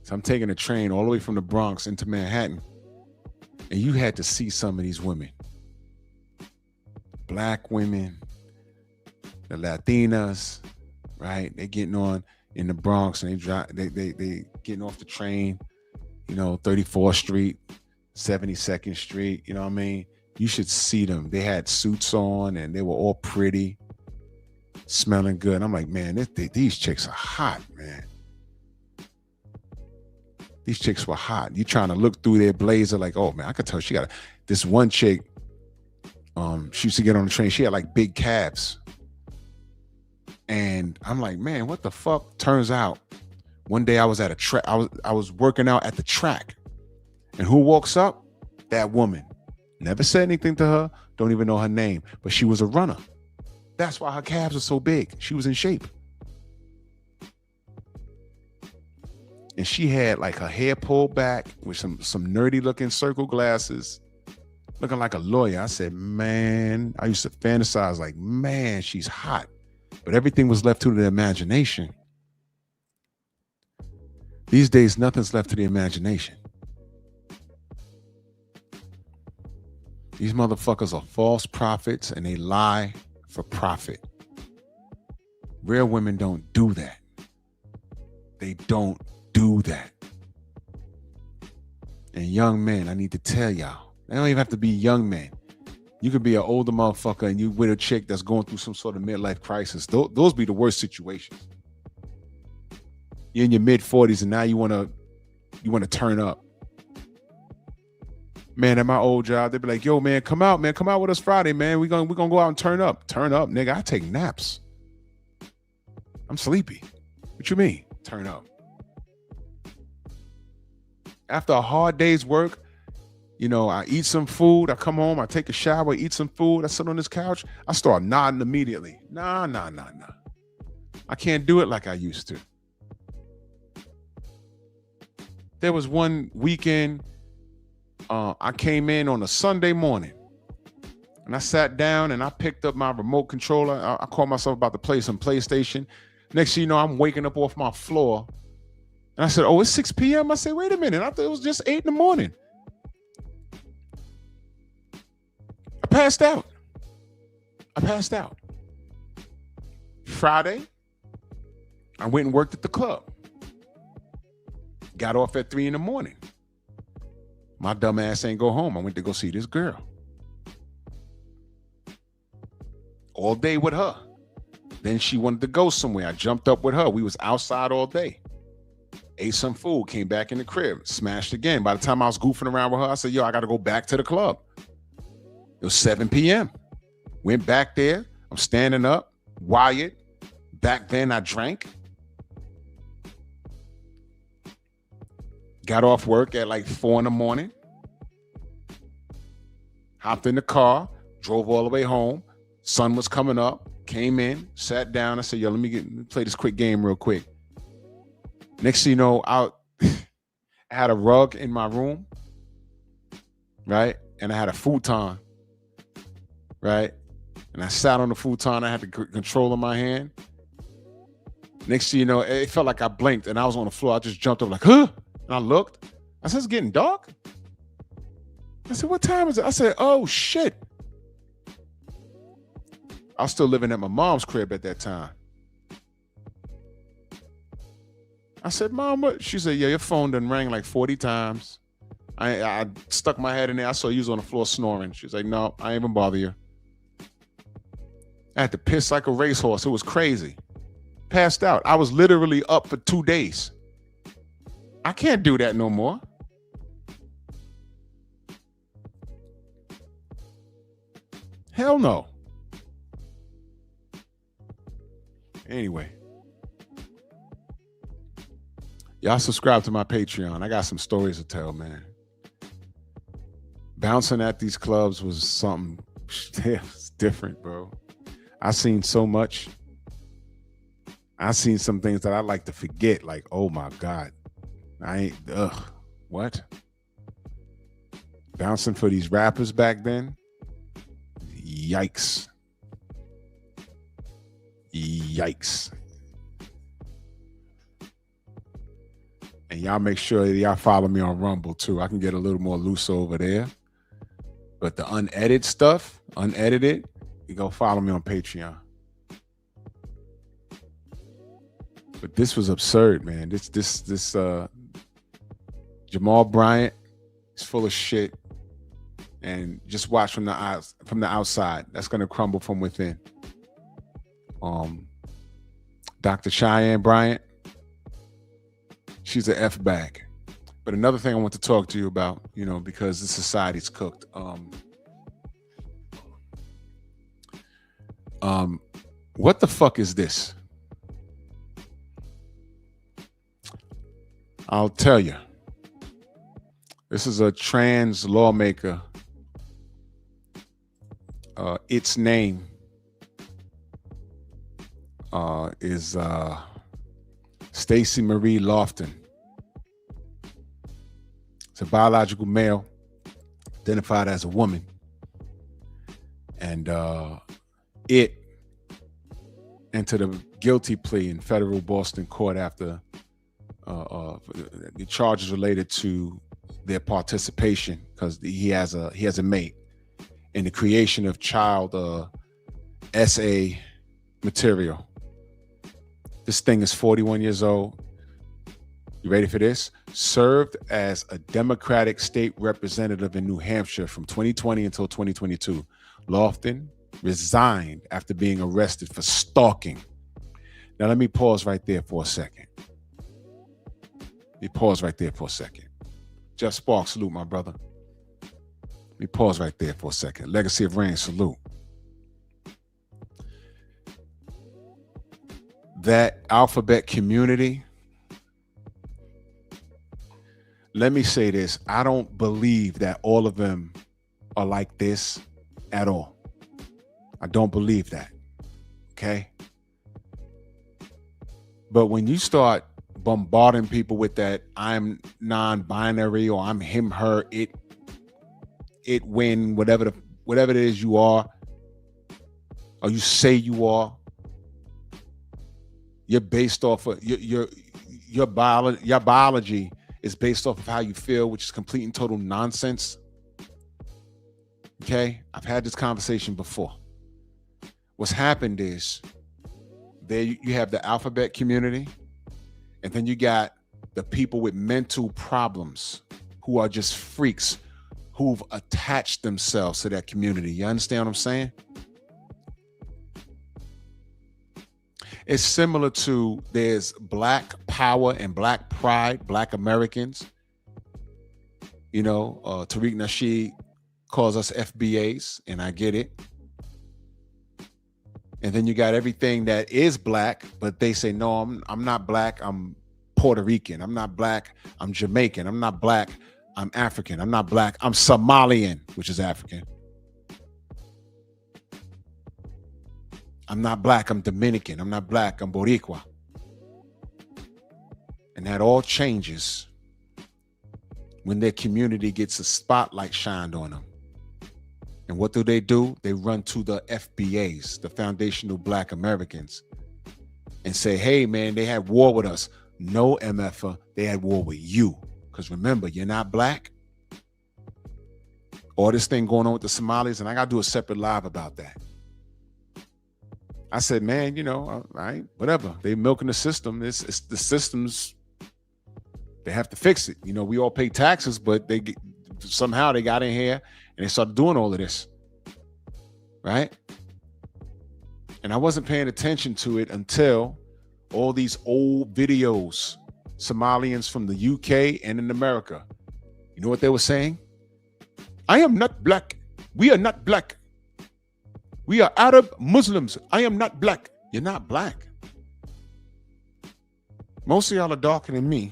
So I'm taking a train all the way from the Bronx into Manhattan, and you had to see some of these women. Black women, the Latinas, right? They getting on in the Bronx and they getting off the train, 34th Street, 72nd Street, you know what I mean? You should see them. They had suits on and they were all pretty, smelling good. And I'm like, man, these chicks are hot, man. These chicks were hot. You trying to look through their blazer like, oh man, I could tell she got this one chick. She used to get on the train. She had like big calves. And I'm like, man, what the fuck? Turns out one day I was at a track. I was working out at the track. And who walks up? That woman. Never said anything to her. Don't even know her name. But she was a runner. That's why her calves are so big. She was in shape. And she had like her hair pulled back with some nerdy looking circle glasses, looking like a lawyer. I said, man, I used to fantasize like, man, she's hot. But everything was left to the imagination. These days, nothing's left to the imagination. These motherfuckers are false prophets and they lie for profit. Real women don't do that. They don't do that. And young men, I need to tell y'all, they don't even have to be young men. You could be an older motherfucker and you with a chick that's going through some sort of midlife crisis. Those be the worst situations. You're in your mid 40s and now you want to turn up. Man, at my old job, they'd be like, yo, man, come out with us Friday, man. We're gonna go out and turn up. Turn up, nigga. I take naps. I'm sleepy. What you mean? Turn up. After a hard day's work, I eat some food. I come home, I take a shower, eat some food. I sit on this couch. I start nodding immediately. Nah. I can't do it like I used to. There was one weekend, I came in on a Sunday morning and I sat down and I picked up my remote controller. I called myself about to play some PlayStation. Next thing you know, I'm waking up off my floor. And I said, oh, it's 6 p.m.? I said, wait a minute. I thought it was just 8 in the morning. I passed out. Friday, I went and worked at the club. Got off at 3 in the morning. My dumb ass ain't go home. I went to go see this girl. All day with her. Then she wanted to go somewhere. I jumped up with her. We was outside all day. Ate some food, came back in the crib, smashed again. By the time I was goofing around with her, I said, yo, I got to go back to the club. It was 7 p.m. Went back there. I'm standing up, wired. Back then I drank. Got off work at like 4 in the morning. Hopped in the car, drove all the way home. Sun was coming up, came in, sat down. I said, yo, let me play this quick game real quick. Next thing you know, I had a rug in my room, right? And I had a futon, right? And I sat on the futon. I had the control in my hand. Next thing you know, it felt like I blinked and I was on the floor. I just jumped up like, huh? And I looked. I said, it's getting dark. I said, what time is it? I said, oh, shit. I was still living at my mom's crib at that time. I said, Mom, what? She said, yeah, your phone done rang like 40 times. I stuck my head in there. I saw you was on the floor snoring. She's like, no, I ain't even bother you. I had to piss like a racehorse. It was crazy. Passed out. I was literally up for 2 days. I can't do that no more. Hell no. Anyway. Y'all subscribe to my Patreon. I got some stories to tell, man. Bouncing at these clubs was something different, bro. I seen so much. I seen some things that I like to forget. Like, oh my God, what? Bouncing for these rappers back then. Yikes. Yikes. And y'all make sure that y'all follow me on Rumble too. I can get a little more loose over there. But the unedited stuff, unedited, you go follow me on Patreon. But this was absurd, man. This Jamal Bryant is full of shit. And just watch from the outside. That's gonna crumble from within. Dr. Cheyenne Bryant, she's an F bag. But another thing I want to talk to you about, because the society's cooked. What the fuck is this? I'll tell you. This is a trans lawmaker. Its name is Stacey Marie Lofton. It's a biological male identified as a woman. And it entered a guilty plea in federal Boston court after the charges related to their participation, because he has a mate, in the creation of child SA material. This thing is 41 years old. You ready for this? Served as a Democratic state representative in New Hampshire from 2020 until 2022. Lofton resigned after being arrested for stalking. Now let me pause right there for a second. Jeff Sparks, salute, my brother. Let me pause right there for a second. Legacy of Rain, salute. That alphabet community, let me say this. I don't believe that all of them are like this at all. I don't believe that. Okay? But when you start bombarding people with that I'm non-binary or I'm him, her, it when whatever it is you are, or you say you are, you're based off of your biology is based off of how you feel, which is complete and total nonsense. Okay? I've had this conversation before. What's happened is there you have the alphabet community, and then you got the people with mental problems who are just freaks who've attached themselves to that community. You understand what I'm saying? It's similar to, there's Black power and Black pride, Black Americans. Tariq Nasheed calls us FBAs, and I get it. And then you got everything that is Black, but they say, no, I'm not Black, I'm Puerto Rican. I'm not Black, I'm Jamaican. I'm not Black, I'm African. I'm not Black, I'm Somalian, which is African. I'm not Black, I'm Dominican. I'm not Black, I'm Boricua. And that all changes when their community gets a spotlight shined on them. And what do? They run to the FBAs, the Foundational Black Americans, and say, hey, man, they had war with us. No, MFA, they had war with you. Because remember, you're not Black. All this thing going on with the Somalis, and I got to do a separate live about that. I said, man, all right, whatever. They milking the system. It's the systems. They have to fix it. We all pay taxes, but somehow they got in here and they started doing all of this, right? And I wasn't paying attention to it until all these old videos, Somalians from the UK and in America. You know what they were saying? I am not Black. We are not Black. We are Arab Muslims. I am not Black. You're not Black. Most of y'all are darker than me.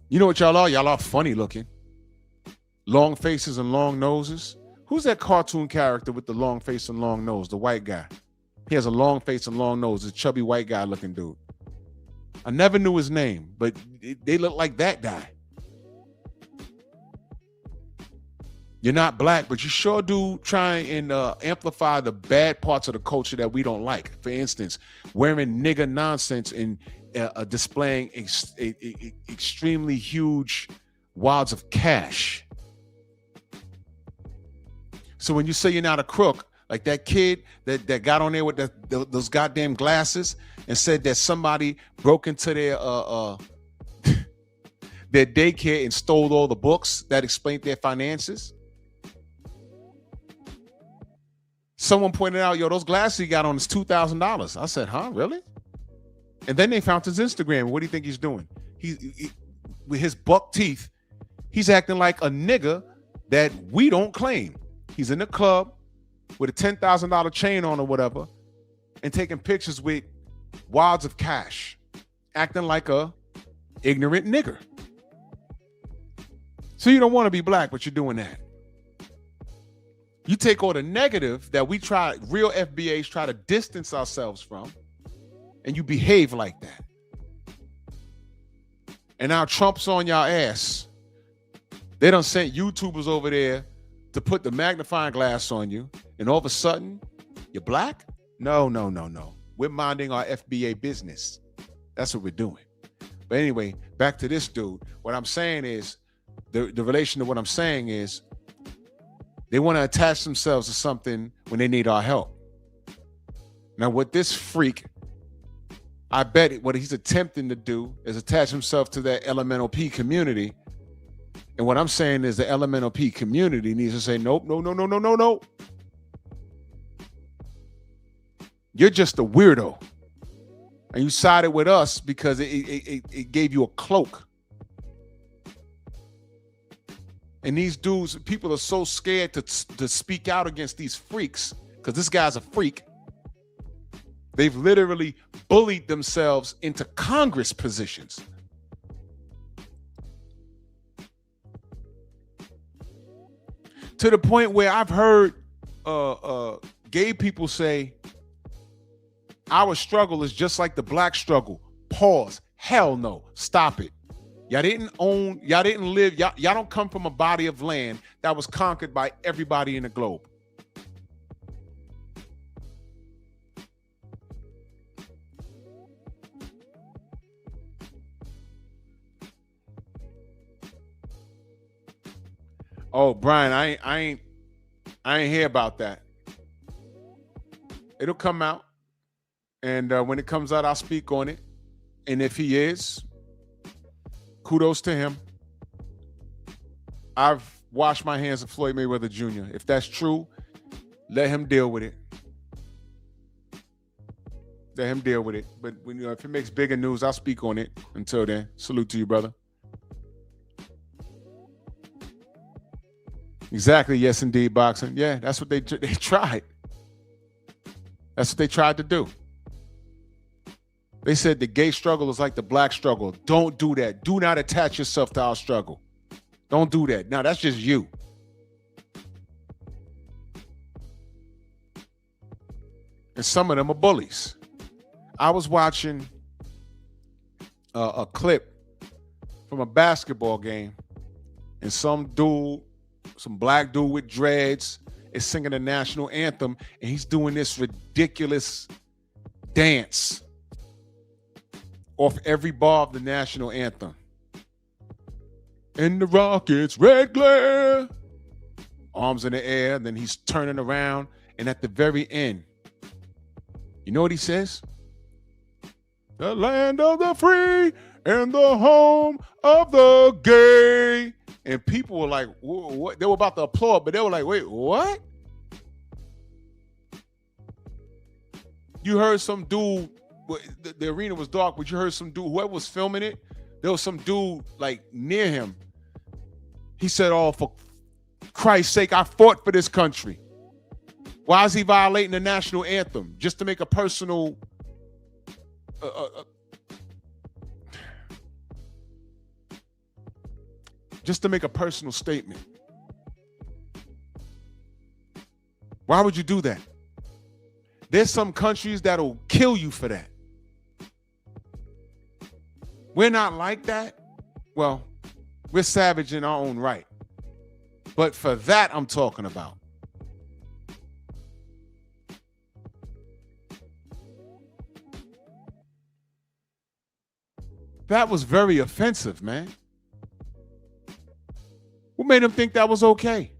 You know what y'all are? Y'all are funny looking. Long faces and long noses. Who's that cartoon character with the long face and long nose? The white guy. He has a long face and long nose. A chubby white guy looking dude. I never knew his name, but they look like that guy. You're not black, but you sure do try and amplify the bad parts of the culture that we don't like. For instance, wearing nigger nonsense and displaying extremely huge wads of cash. So when you say you're not a crook, like that kid that got on there with those goddamn glasses and said that somebody broke into their daycare and stole all the books that explained their finances. Someone pointed out, yo, those glasses he got on is $2,000. I said, huh, really? And then they found his Instagram. What do you think he's doing? He with his buck teeth, he's acting like a nigga that we don't claim. He's in the club with a $10,000 chain on or whatever and taking pictures with wads of cash, acting like a ignorant nigger. So you don't want to be black, but you're doing that. You take all the negative that we try, real FBAs try to distance ourselves from, and you behave like that. And now Trump's on y'all ass. They done sent YouTubers over there to put the magnifying glass on you, and all of a sudden, you're black? No. We're minding our FBA business. That's what we're doing. But anyway, back to this dude. What I'm saying is, the relation to what I'm saying is, they want to attach themselves to something when they need our help. Now, what this freak, I bet what he's attempting to do is attach himself to that elemental P community. And what I'm saying is the elemental P community needs to say, nope, no. You're just a weirdo. And you sided with us because it gave you a cloak. And these dudes, people are so scared to speak out against these freaks because this guy's a freak. They've literally bullied themselves into Congress positions. To the point where I've heard gay people say, our struggle is just like the black struggle. Pause. Hell no. Stop it. Y'all didn't live, y'all don't come from a body of land that was conquered by everybody in the globe. Oh, Brian, I ain't hear about that. It'll come out. And when it comes out, I'll speak on it. And if he is, kudos to him. I've washed my hands of Floyd Mayweather Jr. If that's true, let him deal with it. Let him deal with it. But when, if it makes bigger news, I'll speak on it. Until then, salute to you, brother. Exactly. Yes, indeed, boxing. Yeah, that's what they tried. That's what they tried to do. They said the gay struggle is like the black struggle. Don't do that. Do not attach yourself to our struggle. Don't do that. Now, that's just you. And some of them are bullies. I was watching a clip from a basketball game, and some black dude with dreads is singing the national anthem, and he's doing this ridiculous dance off every bar of the national anthem. In the Rockets, red glare. Arms in the air, and then he's turning around, and at the very end, you know what he says? The land of the free and the home of the gay. And people were like, what? They were about to applaud, but they were like, wait, what? You heard some dude, the arena was dark, but you heard some dude, whoever was filming it, there was some dude like near him. He said, oh, for Christ's sake, I fought for this country. Why is he violating the national anthem? Just to make a personal statement. Why would you do that? There's some countries that'll kill you for that. We're not like that. Well, we're savage in our own right. But for that, I'm talking about. That was very offensive, man. What made them think that was okay?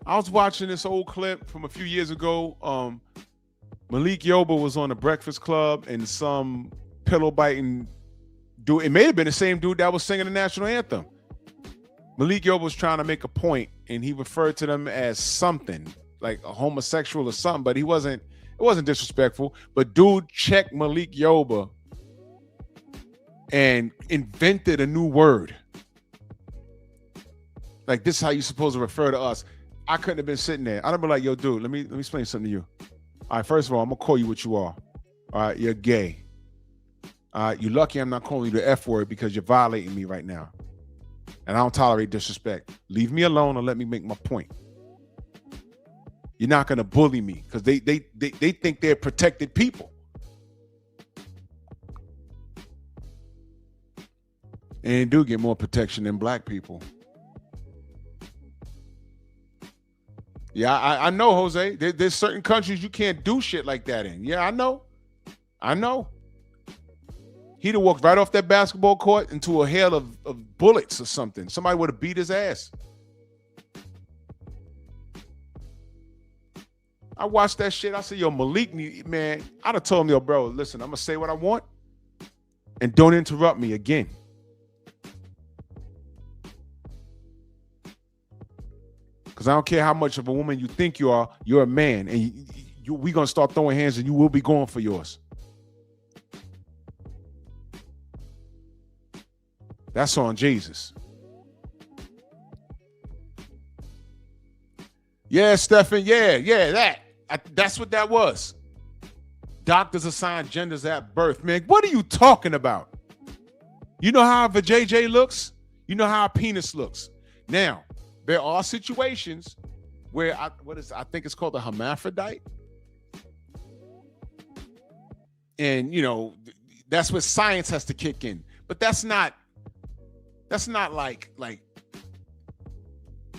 I was watching this old clip from a few years ago. Malik Yoba was on the Breakfast Club and some pillow biting dude. It may have been the same dude that was singing the national anthem. Malik Yoba was trying to make a point, and he referred to them as something like a homosexual or something, but it wasn't disrespectful. But dude checked Malik Yoba and invented a new word. Like, this is how you're supposed to refer to us. I couldn't have been sitting there. I'd have been like, yo, dude, let me explain something to you. All right, first of all, I'm gonna call you what you are. All right, you're gay. All right, you're lucky I'm not calling you the F word because you're violating me right now. And I don't tolerate disrespect. Leave me alone and let me make my point. You're not gonna bully me because they think they're protected people. And they do get more protection than black people. Yeah, I know, Jose. There's certain countries you can't do shit like that in. Yeah, I know. He'd have walked right off that basketball court into a hail of bullets or something. Somebody would have beat his ass. I watched that shit. I said, yo, Malik, man, I'd have told him, yo, bro, listen, I'm going to say what I want and don't interrupt me again. Because I don't care how much of a woman you think you are, you're a man. And we're going to start throwing hands and you will be going for yours. That's on Jesus. Yeah, Stephen. Yeah, that's what that was. Doctors assign genders at birth. Man, what are you talking about? You know how a JJ looks? You know how a penis looks? Now, there are situations where I think it's called a hermaphrodite. And, you know, that's where science has to kick in. But that's not like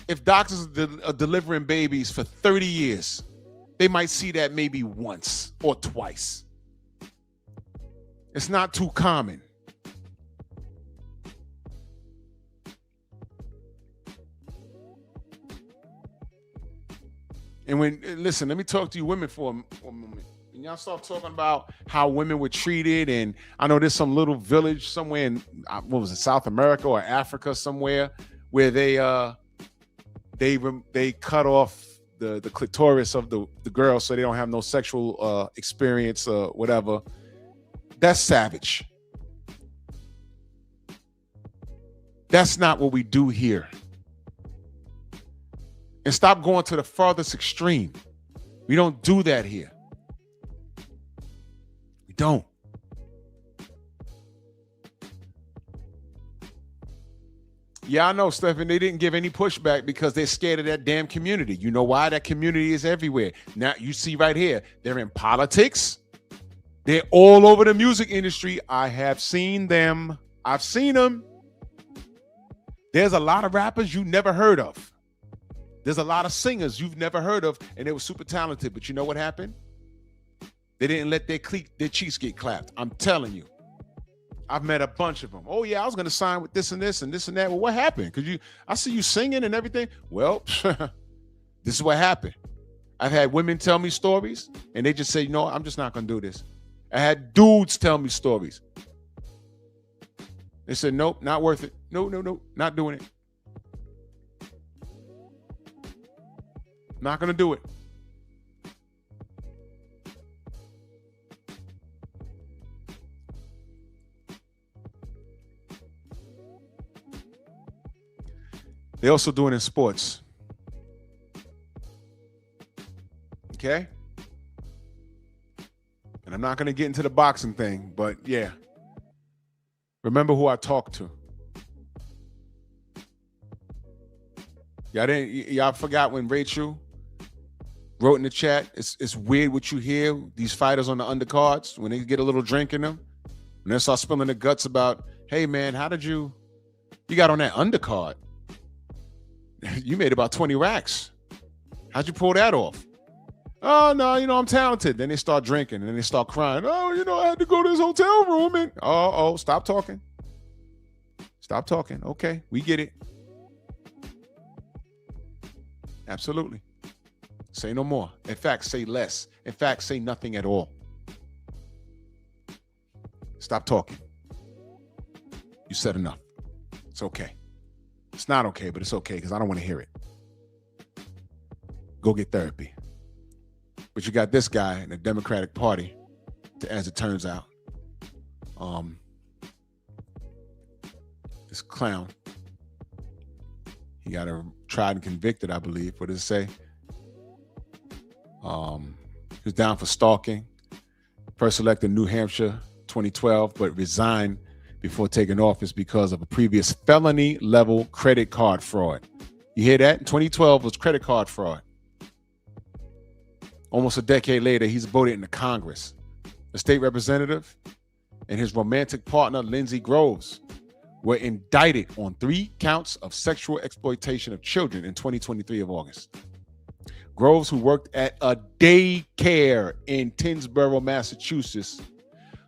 if doctors are delivering babies for 30 years, they might see that maybe once or twice. It's not too common. And listen, let me talk to you women for a moment. When y'all start talking about how women were treated, and I know there's some little village somewhere in, what was it, South America or Africa somewhere, where they cut off the clitoris of the girl so they don't have no sexual experience or whatever. That's savage. That's not what we do here. And stop going to the farthest extreme. We don't do that here. We don't. Yeah, I know, Stephen. They didn't give any pushback because they're scared of that damn community. You know why? That community is everywhere. Now, you see right here, they're in politics. They're all over the music industry. I have seen them. I've seen them. There's a lot of rappers you never heard of. There's a lot of singers you've never heard of, and they were super talented. But you know what happened? They didn't let their cheeks get clapped. I'm telling you. I've met a bunch of them. Oh, yeah, I was going to sign with this and this and this and that. Well, what happened? Because I see you singing and everything. Well, this is what happened. I've had women tell me stories, and they just say, you know, I'm just not going to do this. I had dudes tell me stories. They said, nope, not worth it. No, not doing it. Not going to do it. They also do it in sports. Okay? And I'm not going to get into the boxing thing, but yeah. Remember who I talked to. Y'all forgot when Rachel wrote in the chat, it's weird what you hear, these fighters on the undercards, when they get a little drink in them, and they start spilling their guts about, hey man, how did you got on that undercard? You made about 20 racks. How'd you pull that off? Oh no, I'm talented. Then they start drinking and then they start crying. Oh, I had to go to this hotel room and stop talking. Stop talking. Okay, we get it. Absolutely. Say no more. In fact, say less. In fact, say nothing at all. Stop talking. You said enough. It's okay. It's not okay, but it's okay because I don't want to hear it. Go get therapy. But you got this guy in the Democratic Party, as it turns out. This clown. He got tried and convicted, I believe. What does it say? He was down for stalking. First elected in New Hampshire, 2012, but resigned before taking office because of a previous felony level credit card fraud. You hear that? In 2012 was credit card fraud. Almost a decade later, he's voted into Congress. The state representative and his romantic partner, Lindsey Groves, were indicted on 3 counts of sexual exploitation of children in 2023 of August. Groves, who worked at a daycare in Tinsboro, Massachusetts,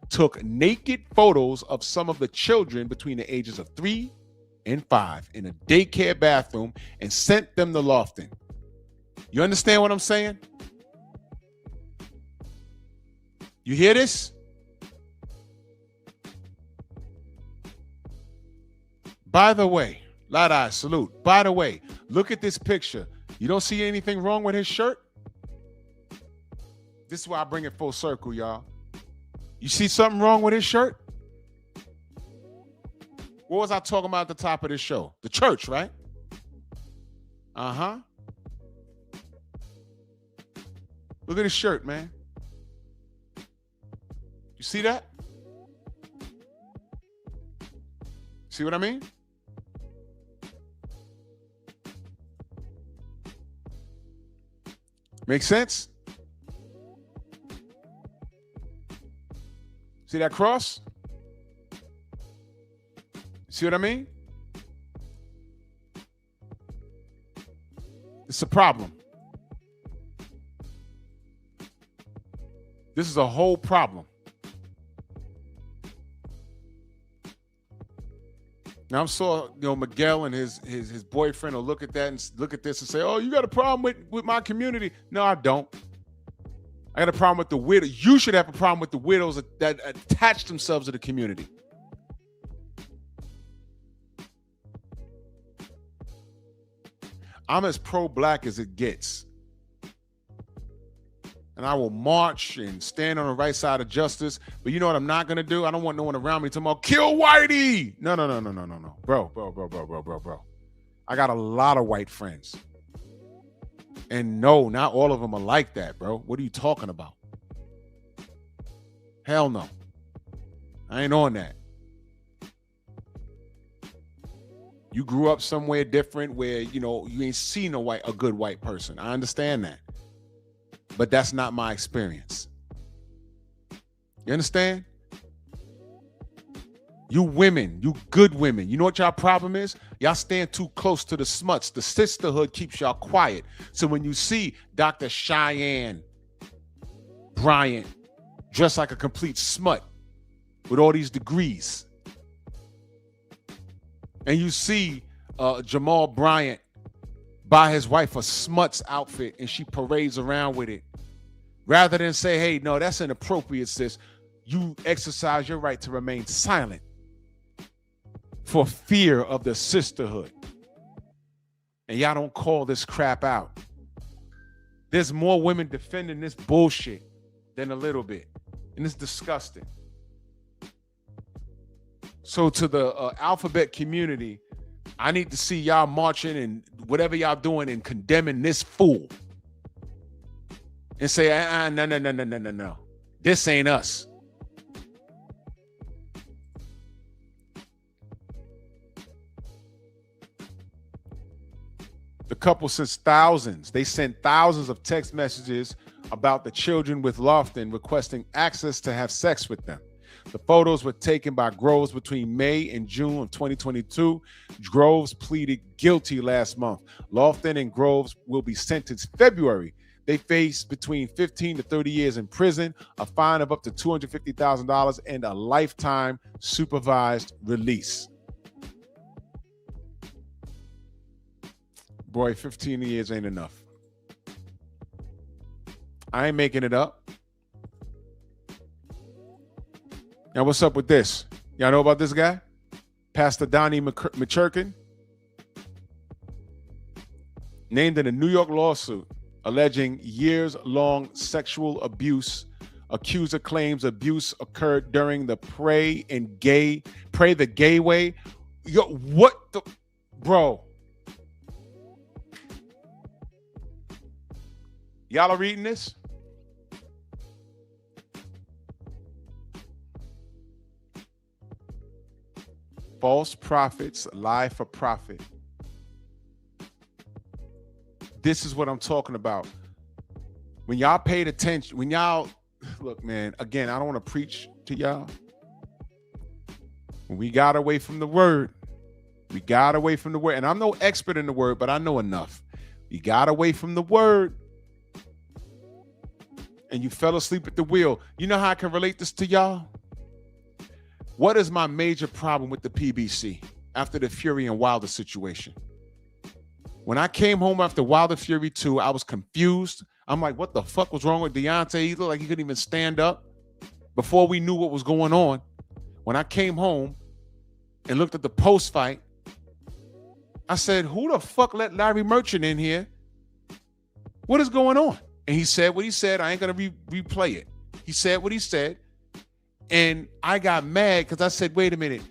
took naked photos of some of the children between the ages of 3 and 5 in a daycare bathroom and sent them to Lofton. You understand what I'm saying? You hear this? By the way, light eye salute. By the way, look at this picture. You don't see anything wrong with his shirt? This is why I bring it full circle, y'all. You see something wrong with his shirt? What was I talking about at the top of this show? The church, right? Uh-huh. Look at his shirt, man. You see that? See what I mean? Make sense? See that cross? See what I mean? It's a problem. This is a whole problem. Now I'm sure Miguel and his boyfriend will look at that and look at this and say, "Oh, you got a problem with my community?" No, I don't. I got a problem with the widow. You should have a problem with the widows that attach themselves to the community. I'm as pro-black as it gets. And I will march and stand on the right side of justice. But you know what I'm not going to do? I don't want no one around me talking about, kill Whitey. No. Bro. I got a lot of white friends. And no, not all of them are like that, bro. What are you talking about? Hell no. I ain't on that. You grew up somewhere different where, you ain't seen a good white person. I understand that. But that's not my experience. You understand? You women, you good women, you know what y'all problem is? Y'all stand too close to the smuts. The sisterhood keeps y'all quiet. So when you see Dr. Cheyenne Bryant dressed like a complete smut with all these degrees, and you see Jamal Bryant buy his wife a Smuts outfit and she parades around with it, rather than say, hey, no, that's inappropriate, sis, you exercise your right to remain silent for fear of the sisterhood. And y'all don't call this crap out. There's more women defending this bullshit than a little bit. And it's disgusting. So to the alphabet community, I need to see y'all marching and whatever y'all doing and condemning this fool. And say, no. This ain't us. The couple since thousands. They sent thousands of text messages about the children with Lofton requesting access to have sex with them. The photos were taken by Groves between May and June of 2022. Groves pleaded guilty last month. Lofton and Groves will be sentenced February. They face between 15 to 30 years in prison, a fine of up to $250,000, and a lifetime supervised release. Boy, 15 years ain't enough. I ain't making it up. Now, what's up with this? Y'all know about this guy? Pastor Donnie McChurkin, named in a New York lawsuit alleging years-long sexual abuse. Accuser claims abuse occurred during the Pray the Gay Way. Yo, what the, bro? Y'all are reading this? False prophets lie for profit. This is what I'm talking about. When y'all paid attention, when y'all, look, man, again, I don't want to preach to y'all. When we got away from the word, and I'm no expert in the word, but I know enough. We got away from the word, and you fell asleep at the wheel. You know how I can relate this to y'all? What is my major problem with the PBC after the Fury and Wilder situation? When I came home after Wilder Fury 2, I was confused. I'm like, what the fuck was wrong with Deontay? He looked like he couldn't even stand up before we knew what was going on. When I came home and looked at the post-fight, I said, who the fuck let Larry Merchant in here? What is going on? And he said what he said. I ain't going to replay it. He said what he said. And I got mad because I said, wait a minute.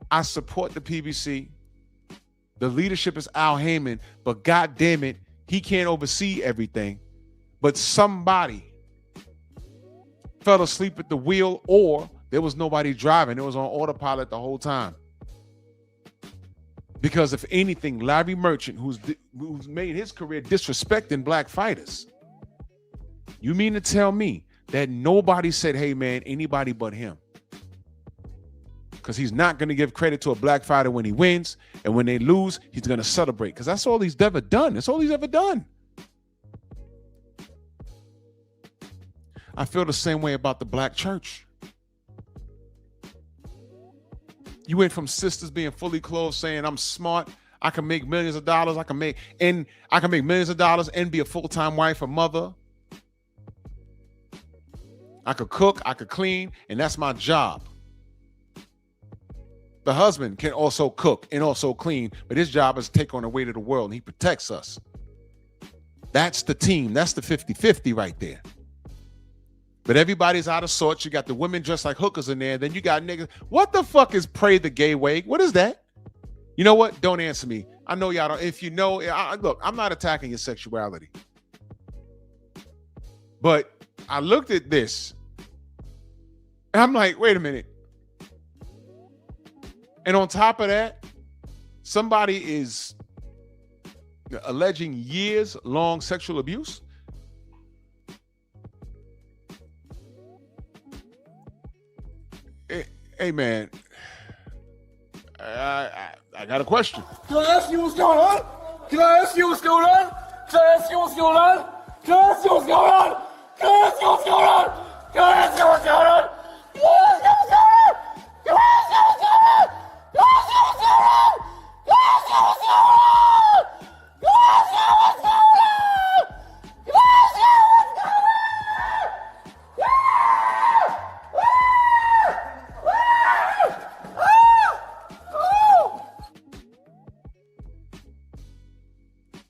I support the PBC. The leadership is Al Heyman, but God damn it, he can't oversee everything. But somebody fell asleep at the wheel, or there was nobody driving. It was on autopilot the whole time. Because if anything, Larry Merchant, who's made his career disrespecting black fighters, you mean to tell me that nobody said, hey man, anybody but him? Because he's not going to give credit to a black fighter when he wins, and when they lose, he's going to celebrate. Because that's all he's ever done. That's all he's ever done. I feel the same way about the black church. You went from sisters being fully clothed saying, I'm smart, I can make millions of dollars, I can make millions of dollars and be a full-time wife or mother. I could cook, I could clean, and that's my job. The husband can also cook and also clean, but his job is to take on the weight of the world, and he protects us. That's the team. That's the 50-50 right there. But everybody's out of sorts. You got the women dressed like hookers in there. Then you got niggas. What the fuck is Pray the Gay Way? What is that? You know what? Don't answer me. I know y'all don't. If you know, look, I'm not attacking your sexuality. But I looked at this, and I'm like, wait a minute. And on top of that, somebody is alleging years-long sexual abuse. Hey man, I got a question. Can I ask you what's going on? Can I ask you what's going on? Can I ask you what's going on? Can I ask you what's going on? Can I ask you what's going on? Can I ask you what's going on? Can I ask you what's going on? Can I ask you what's going on? Can I ask you what's going on? Can I ask you what's going on? Can I ask you what's going on? Can I ask you what's going on?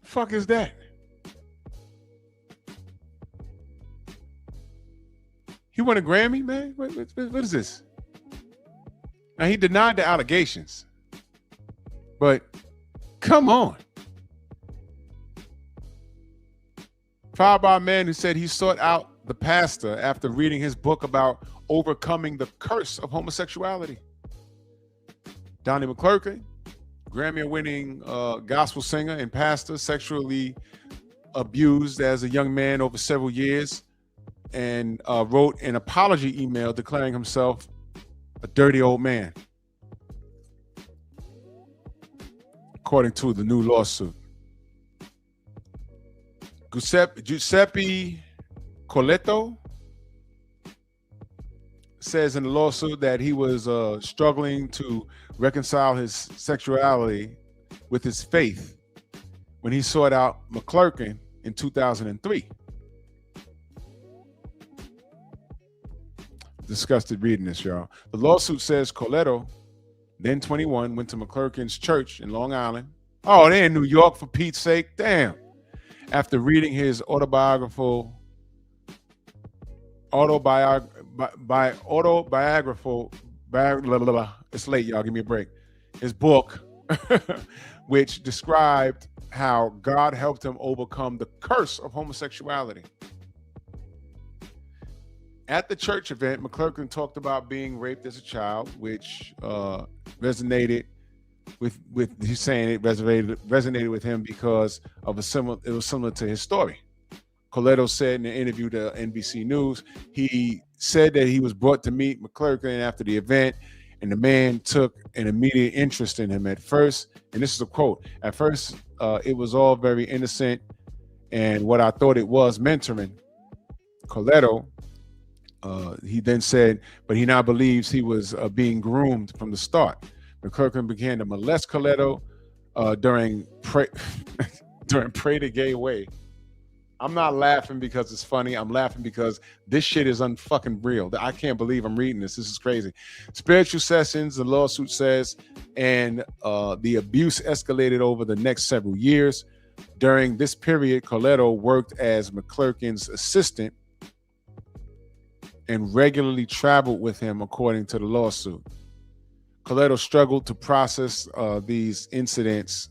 Fuck is that? He won a Grammy, man? What is this? Now, he denied the allegations. But come on. Fired by a man who said he sought out the pastor after reading his book about overcoming the curse of homosexuality. Donnie McClurkin, Grammy-winning gospel singer and pastor, sexually abused as a young man over several years, and wrote an apology email declaring himself a dirty old man, according to the new lawsuit. Giuseppe Coletto says in the lawsuit that he was struggling to reconcile his sexuality with his faith when he sought out McClurkin in 2003. Disgusted reading this, y'all. The lawsuit says Coletto, then 21, went to McClurkin's church in Long Island. Oh, they're in New York, for Pete's sake. Damn. After reading his autobiographical, it's late, y'all, give me a break. His book, which described how God helped him overcome the curse of homosexuality. At the church event, McClurkin talked about being raped as a child, which resonated with he's saying it resonated with him because of it was similar to his story. Coletto said in an interview to NBC News, he said that he was brought to meet McClurkin after the event, and the man took an immediate interest in him at first. And this is a quote: "At first, it was all very innocent, and what I thought it was mentoring." Coletto, he then said, but he now believes he was being groomed from the start. McClurkin began to molest Coletto during Pray the Gay Way. I'm not laughing because it's funny. I'm laughing because this shit is unfucking real. I can't believe I'm reading this. This is crazy. Spiritual sessions, the lawsuit says, and the abuse escalated over the next several years. During this period, Coletto worked as McClurkin's assistant and regularly traveled with him, according to the lawsuit. Coletto struggled to process these incidents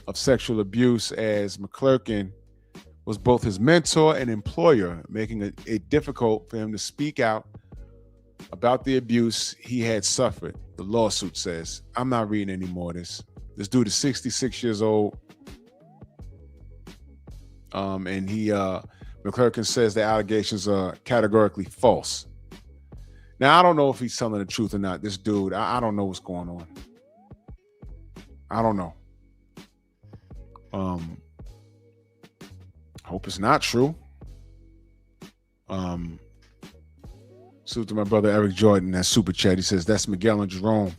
of sexual abuse, as McClurkin was both his mentor and employer, making it difficult for him to speak out about the abuse he had suffered, the lawsuit says. I'm not reading any more of this. This dude is 66 years old. And McClurkin says the allegations are categorically false. Now, I don't know if he's telling the truth or not. This dude, I don't know what's going on. I don't know. Hope it's not true. Salute to my brother Eric Jordan, that super chat. He says that's Miguel and Jerome,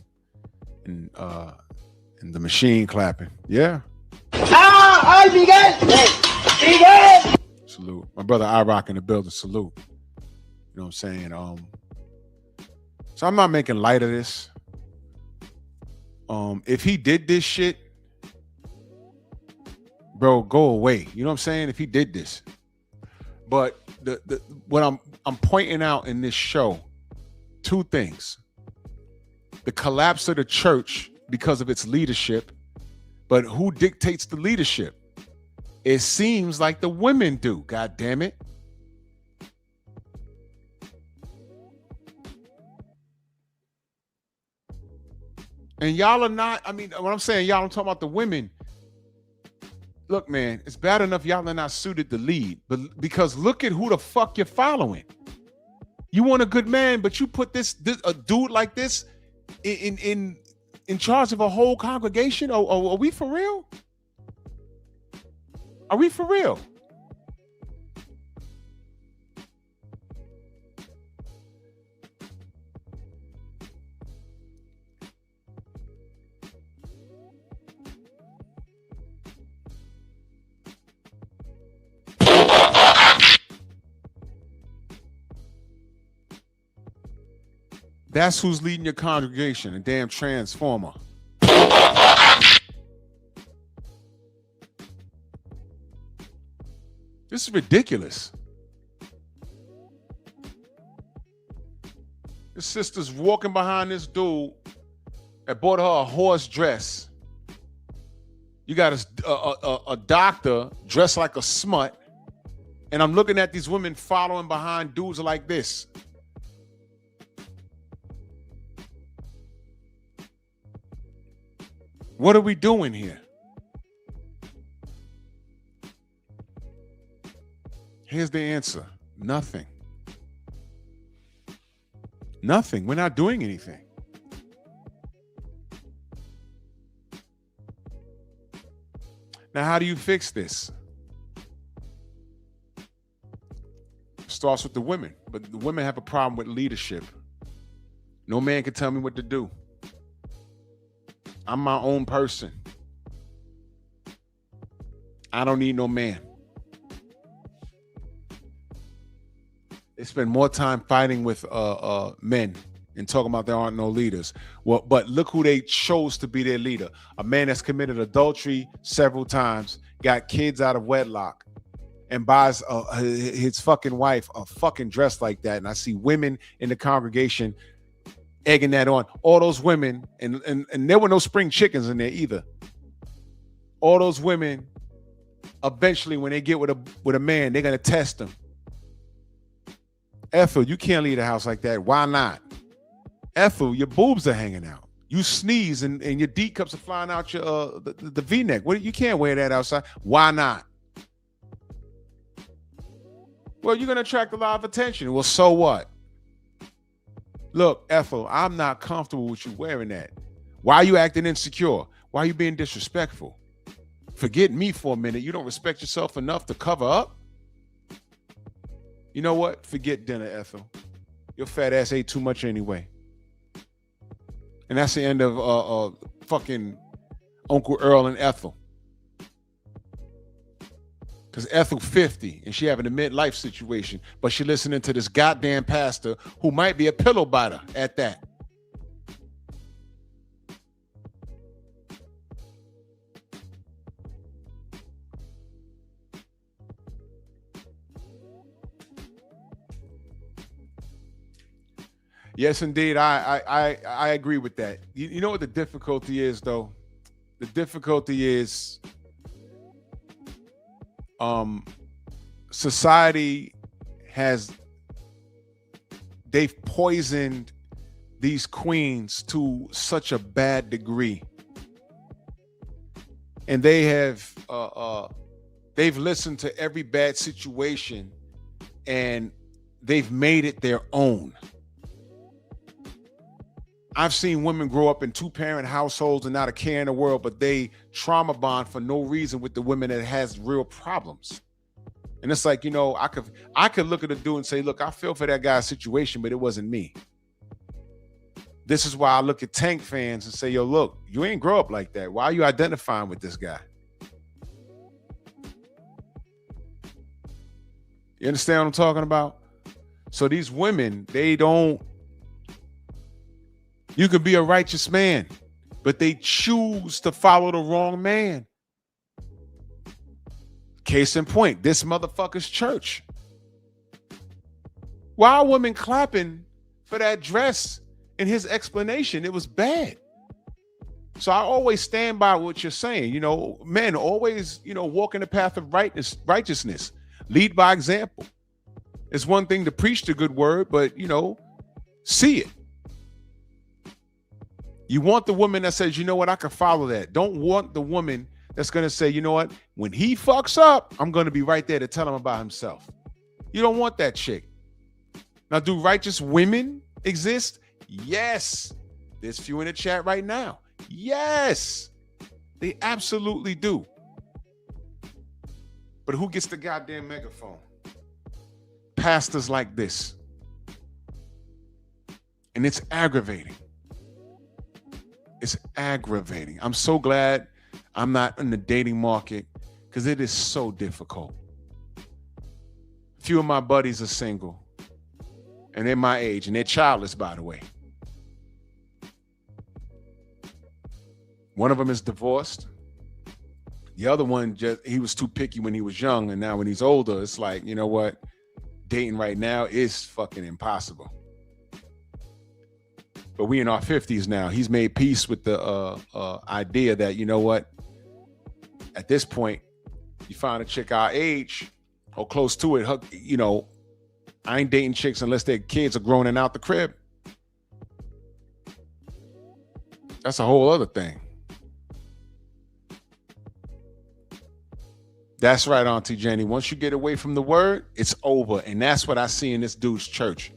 and the machine clapping. Yeah. ¡Ay, Miguel! ¡Miguel! Salute. My brother iRock in the building. Salute. You know what I'm saying? So I'm not making light of this. If he did this shit, bro, go away. You know what I'm saying? If he did this. But what I'm pointing out in this show, two things. The collapse of the church because of its leadership, but who dictates the leadership? It seems like the women do, God damn it. And y'all are not, I mean, when I'm saying y'all, I'm talking about the women. Look, man, it's bad enough y'all are not suited to lead, but because look at who the fuck you're following. You want a good man, but you put this a dude like this in charge of a whole congregation? Are we for real? Are we for real? That's who's leading your congregation, a damn transformer. This is ridiculous. This sister's walking behind this dude that bought her a horse dress. You got a doctor dressed like a smut, and I'm looking at these women following behind dudes like this. What are we doing here? Here's the answer. Nothing. Nothing. We're not doing anything. Now, how do you fix this? Starts with the women, but the women have a problem with leadership. No man can tell me what to do. I'm my own person. I don't need no man. They spend more time fighting with men and talking about there aren't no leaders. Well, but look who they chose to be their leader. A man that's committed adultery several times, got kids out of wedlock, and buys his fucking wife a fucking dress like that. And I see women in the congregation egging that on. All those women, and there were no spring chickens in there either. All those women, eventually, when they get with a man, they're gonna test him. Ethel, you can't leave the house like that. Why not? Ethel, your boobs are hanging out. You sneeze and your D cups are flying out your the V-neck. You can't wear that outside. Why not? Well, you're gonna attract a lot of attention. Well, so what? Look, Ethel, I'm not comfortable with you wearing that. Why are you acting insecure? Why are you being disrespectful? Forget me for a minute. You don't respect yourself enough to cover up? You know what? Forget dinner, Ethel. Your fat ass ate too much anyway. And that's the end of fucking Uncle Earl and Ethel. Because Ethel 50 and she having a midlife situation, but she listening to this goddamn pastor who might be a pillow biter at that. Yes, indeed. I agree with that. You know what the difficulty is, though? The difficulty is society they've poisoned these queens to such a bad degree. And they have they've listened to every bad situation and they've made it their own. I've seen women grow up in 2-parent households and not a care in the world, but they trauma bond for no reason with the women that has real problems. And it's like, you know, I could look at a dude and say, look, I feel for that guy's situation, but it wasn't me. This is why I look at Tank fans and say, yo, look, you ain't grow up like that. Why are you identifying with this guy? You understand what I'm talking about? So these women, you could be a righteous man, but they choose to follow the wrong man. Case in point, this motherfucker's church. Why are women clapping for that dress and his explanation? It was bad. So I always stand by what you're saying. You know, men always, walk in the path of righteousness. Lead by example. It's one thing to preach the good word, but, see it. You want the woman that says, you know what, I can follow that. Don't want the woman that's going to say, you know what, when he fucks up, I'm going to be right there to tell him about himself. You don't want that chick. Now, do righteous women exist? Yes. There's few in the chat right now. Yes. They absolutely do. But who gets the goddamn megaphone? Pastors like this. And it's aggravating. It's aggravating. I'm so glad I'm not in the dating market because it is so difficult. Few of my buddies are single and they're my age and they're childless, by the way. One of them is divorced. The other one, he was too picky when he was young. And now when he's older, it's like, you know what? Dating right now is fucking impossible. But we in our 50s now. He's made peace with the idea that, you know what? At this point, you find a chick our age or close to it, I ain't dating chicks unless their kids are grown and out the crib. That's a whole other thing. That's right, Auntie Jenny. Once you get away from the word, it's over. And that's what I see in this dude's church.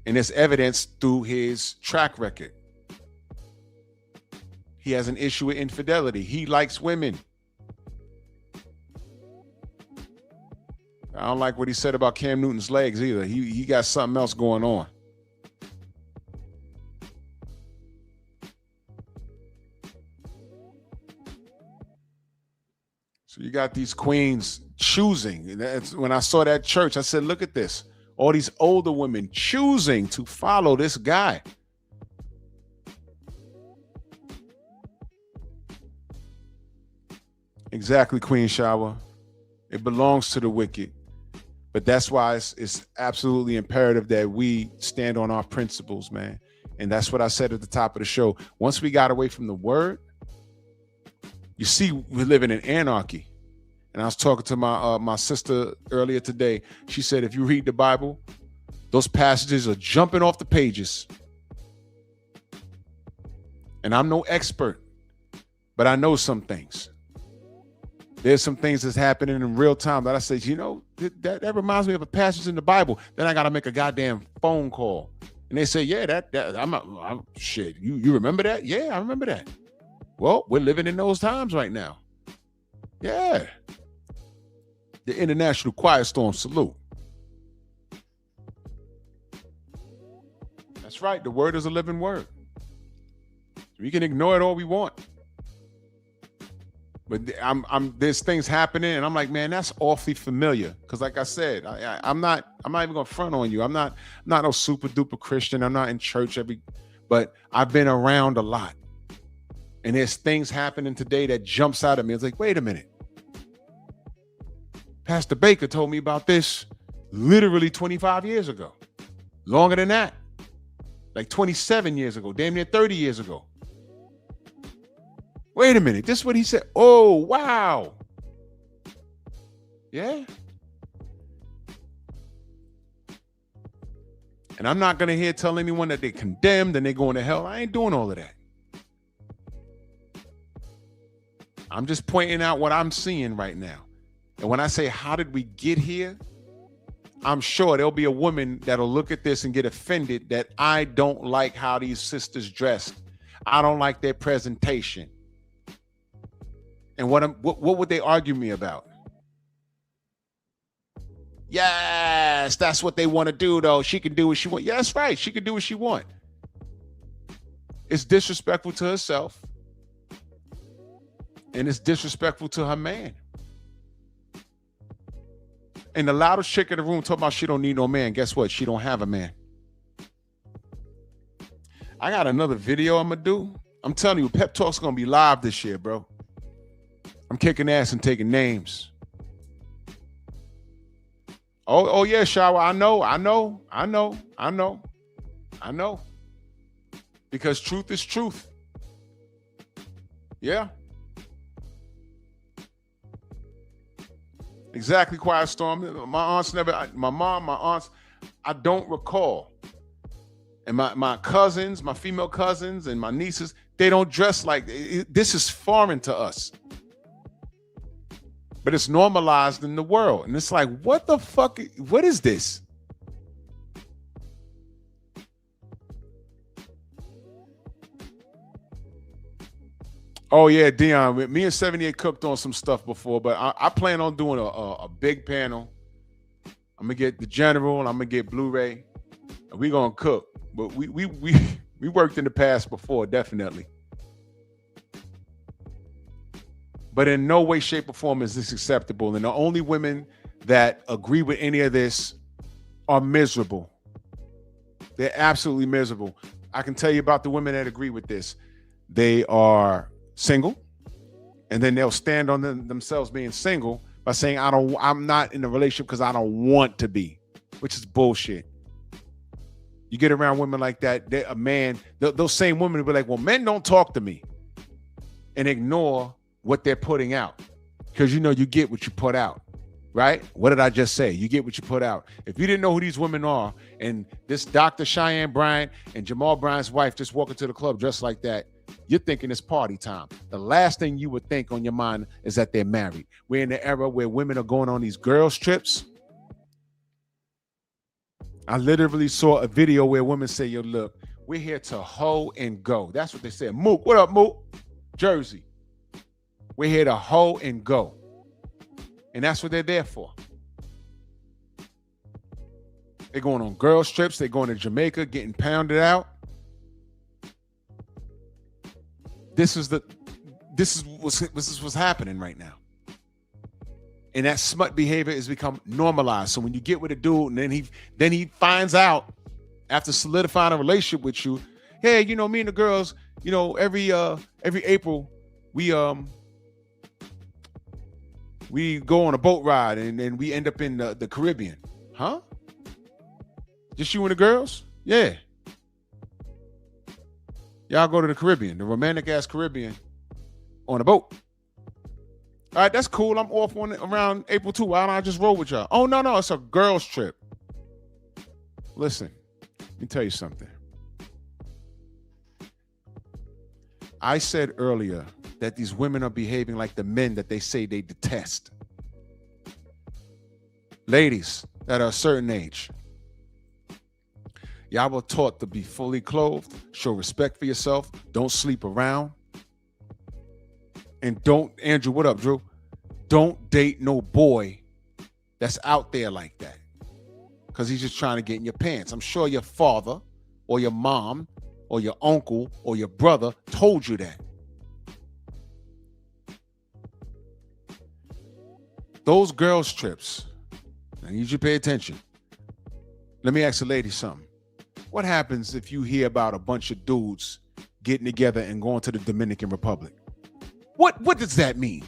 And it's evidenced through his track record. He has an issue with infidelity. He likes women. I don't like what he said about Cam Newton's legs either. He got something else going on. So you got these queens choosing. And that's when I saw that church, I said, look at this. All these older women choosing to follow this guy. Exactly, Queen Shower. It belongs to the wicked. But that's why it's absolutely imperative that we stand on our principles, man. And that's what I said at the top of the show. Once we got away from the word, you see, we're living in anarchy. And I was talking to my sister earlier today. She said, if you read the Bible, those passages are jumping off the pages. And I'm no expert, but I know some things. There's some things that's happening in real time that I say, you know, that reminds me of a passage in the Bible. Then I got to make a goddamn phone call. And they say, yeah, I'm shit. You remember that? Yeah, I remember that. Well, we're living in those times right now. Yeah. The International Quiet Storm salute. That's right. The word is a living word. We can ignore it all we want. But there's things happening, and I'm like, man, that's awfully familiar. Because, like I said, I'm not even gonna front on you. I'm not no super duper Christian. I'm not in church but I've been around a lot, and there's things happening today that jumps out at me. It's like, wait a minute, Pastor Baker told me about this literally 25 years ago, longer than that, like 27 years ago, damn near 30 years ago. Wait a minute, this is what he said. Oh, wow. Yeah. And I'm not going to here tell anyone that they're condemned and they're going to hell. I ain't doing all of that. I'm just pointing out what I'm seeing right now. And when I say, how did we get here? I'm sure there'll be a woman that'll look at this and get offended that I don't like how these sisters dressed. I don't like their presentation. And what would they argue me about? Yes, that's what they want to do, though. She can do what she wants. Yeah, that's right. She can do what she wants. It's disrespectful to herself. And it's disrespectful to her man. And the loudest chick in the room talking about she don't need no man. Guess what? She don't have a man. I got another video I'm going to do. I'm telling you, Pep Talk's going to be live this year, bro. I'm kicking ass and taking names. Oh yeah, Shower. I know. Because truth is truth. Yeah. Exactly, Quiet Storm. My aunts I don't recall. And my cousins, my female cousins and my nieces, they don't dress like this. Is foreign to us. But it's normalized in the world. And it's like, what the fuck? What is this? Oh, yeah, Dion. Me and 78 cooked on some stuff before, but I plan on doing a big panel. I'm going to get the General and I'm going to get Blu-ray. And we're going to cook. But we worked in the past before, definitely. But in no way, shape, or form is this acceptable. And the only women that agree with any of this are miserable. They're absolutely miserable. I can tell you about the women that agree with this. They are single, and then they'll stand on themselves being single by saying, I'm not in a relationship because I don't want to be, which is bullshit. You get around women like that, a man, those same women will be like, well, men don't talk to me, and ignore what they're putting out. Because you get what you put out, right? What did I just say? You get what you put out. If you didn't know who these women are, and this Dr. Cheyenne Bryant and Jamal Bryant's wife just walk into the club dressed like that, you're thinking it's party time. The last thing you would think on your mind is that they're married. We're in the era where women are going on these girls' trips. I literally saw a video where women say, yo, look, we're here to hoe and go. That's what they said. Mook, what up, Mook? Jersey. We're here to hoe and go. And that's what they're there for. They're going on girls' trips. They're going to Jamaica, getting pounded out. This is what's happening right now. And that smut behavior has become normalized. So when you get with a dude and then he finds out after solidifying a relationship with you, hey, you know, me and the girls, you know, every April we go on a boat ride and then we end up in the Caribbean. Huh? Just you and the girls? Yeah. Y'all go to the Caribbean, the romantic ass Caribbean on a boat. All right, that's cool. I'm off on around April 2. Why don't I just roll with y'all? Oh, no, it's a girls trip. Listen, let me tell you something. I said earlier that these women are behaving like the men that they say they detest. Ladies that are a certain age, y'all were taught to be fully clothed, show respect for yourself, don't sleep around. And don't, Andrew, what up, Drew? Don't date no boy that's out there like that. Because he's just trying to get in your pants. I'm sure your father or your mom or your uncle or your brother told you that. Those girls' trips, I need you to pay attention. Let me ask the ladies something. What happens if you hear about a bunch of dudes getting together and going to the Dominican Republic? What does that mean?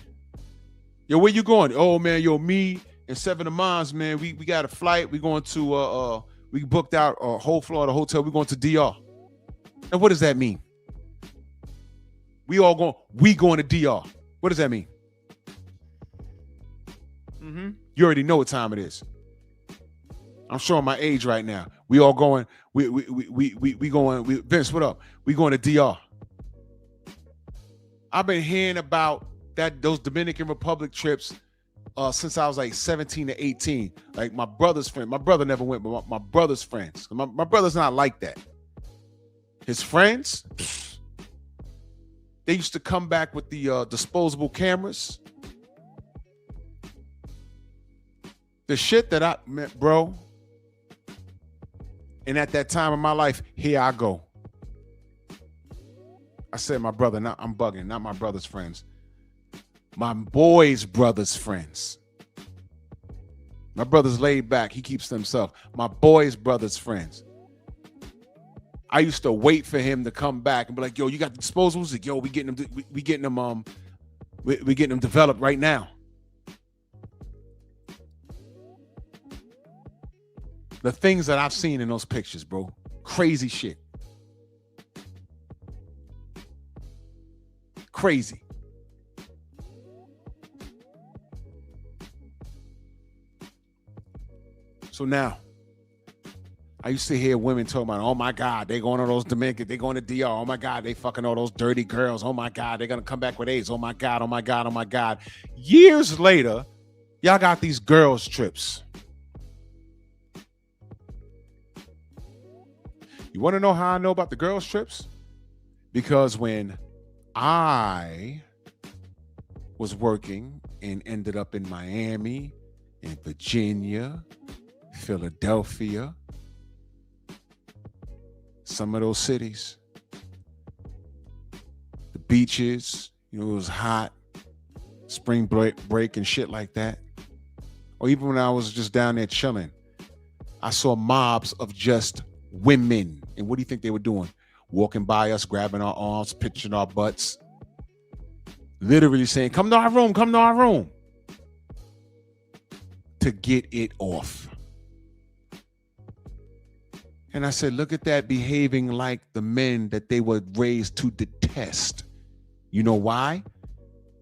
Yo, where you going? Oh man, yo, me and 7 of mines, man. We got a flight. We going to we booked out a whole Florida hotel. We're going to DR. And what does that mean? We going to DR. What does that mean? You already know what time it is. I'm showing my age right now. We all going. We going. Vince, what up? We going to DR. I've been hearing about those Dominican Republic trips since I was like 17 to 18. Like my brother's friend. My brother never went, but my brother's friends. My brother's not like that. His friends, they used to come back with the disposable cameras. The shit that I met, bro. And at that time in my life, here I go. I said my brother, I'm bugging, not my brother's friends. My boy's brother's friends. My brother's laid back. He keeps to himself. My boy's brother's friends. I used to wait for him to come back and be like, yo, you got the disposables? Like, yo, we getting them developed right now. The things that I've seen in those pictures, bro. Crazy shit. Crazy. So now, I used to hear women talking about, oh my God, they going to those Dominican, they going to DR. Oh my God, they fucking all those dirty girls. Oh my God, they're going to come back with AIDS. Oh my God, oh my God, oh my God. Years later, y'all got these girls' trips. You want to know how I know about the girls' trips? Because when I was working and ended up in Miami, in Virginia, Philadelphia, some of those cities, the beaches, you know, it was hot, spring break and shit like that. Or even when I was just down there chilling, I saw mobs of just women. And what do you think they were doing? Walking by us, grabbing our arms, pitching our butts, literally saying, come to our room, come to our room, to get it off. And I said, look at that, behaving like the men that they were raised to detest. You know why?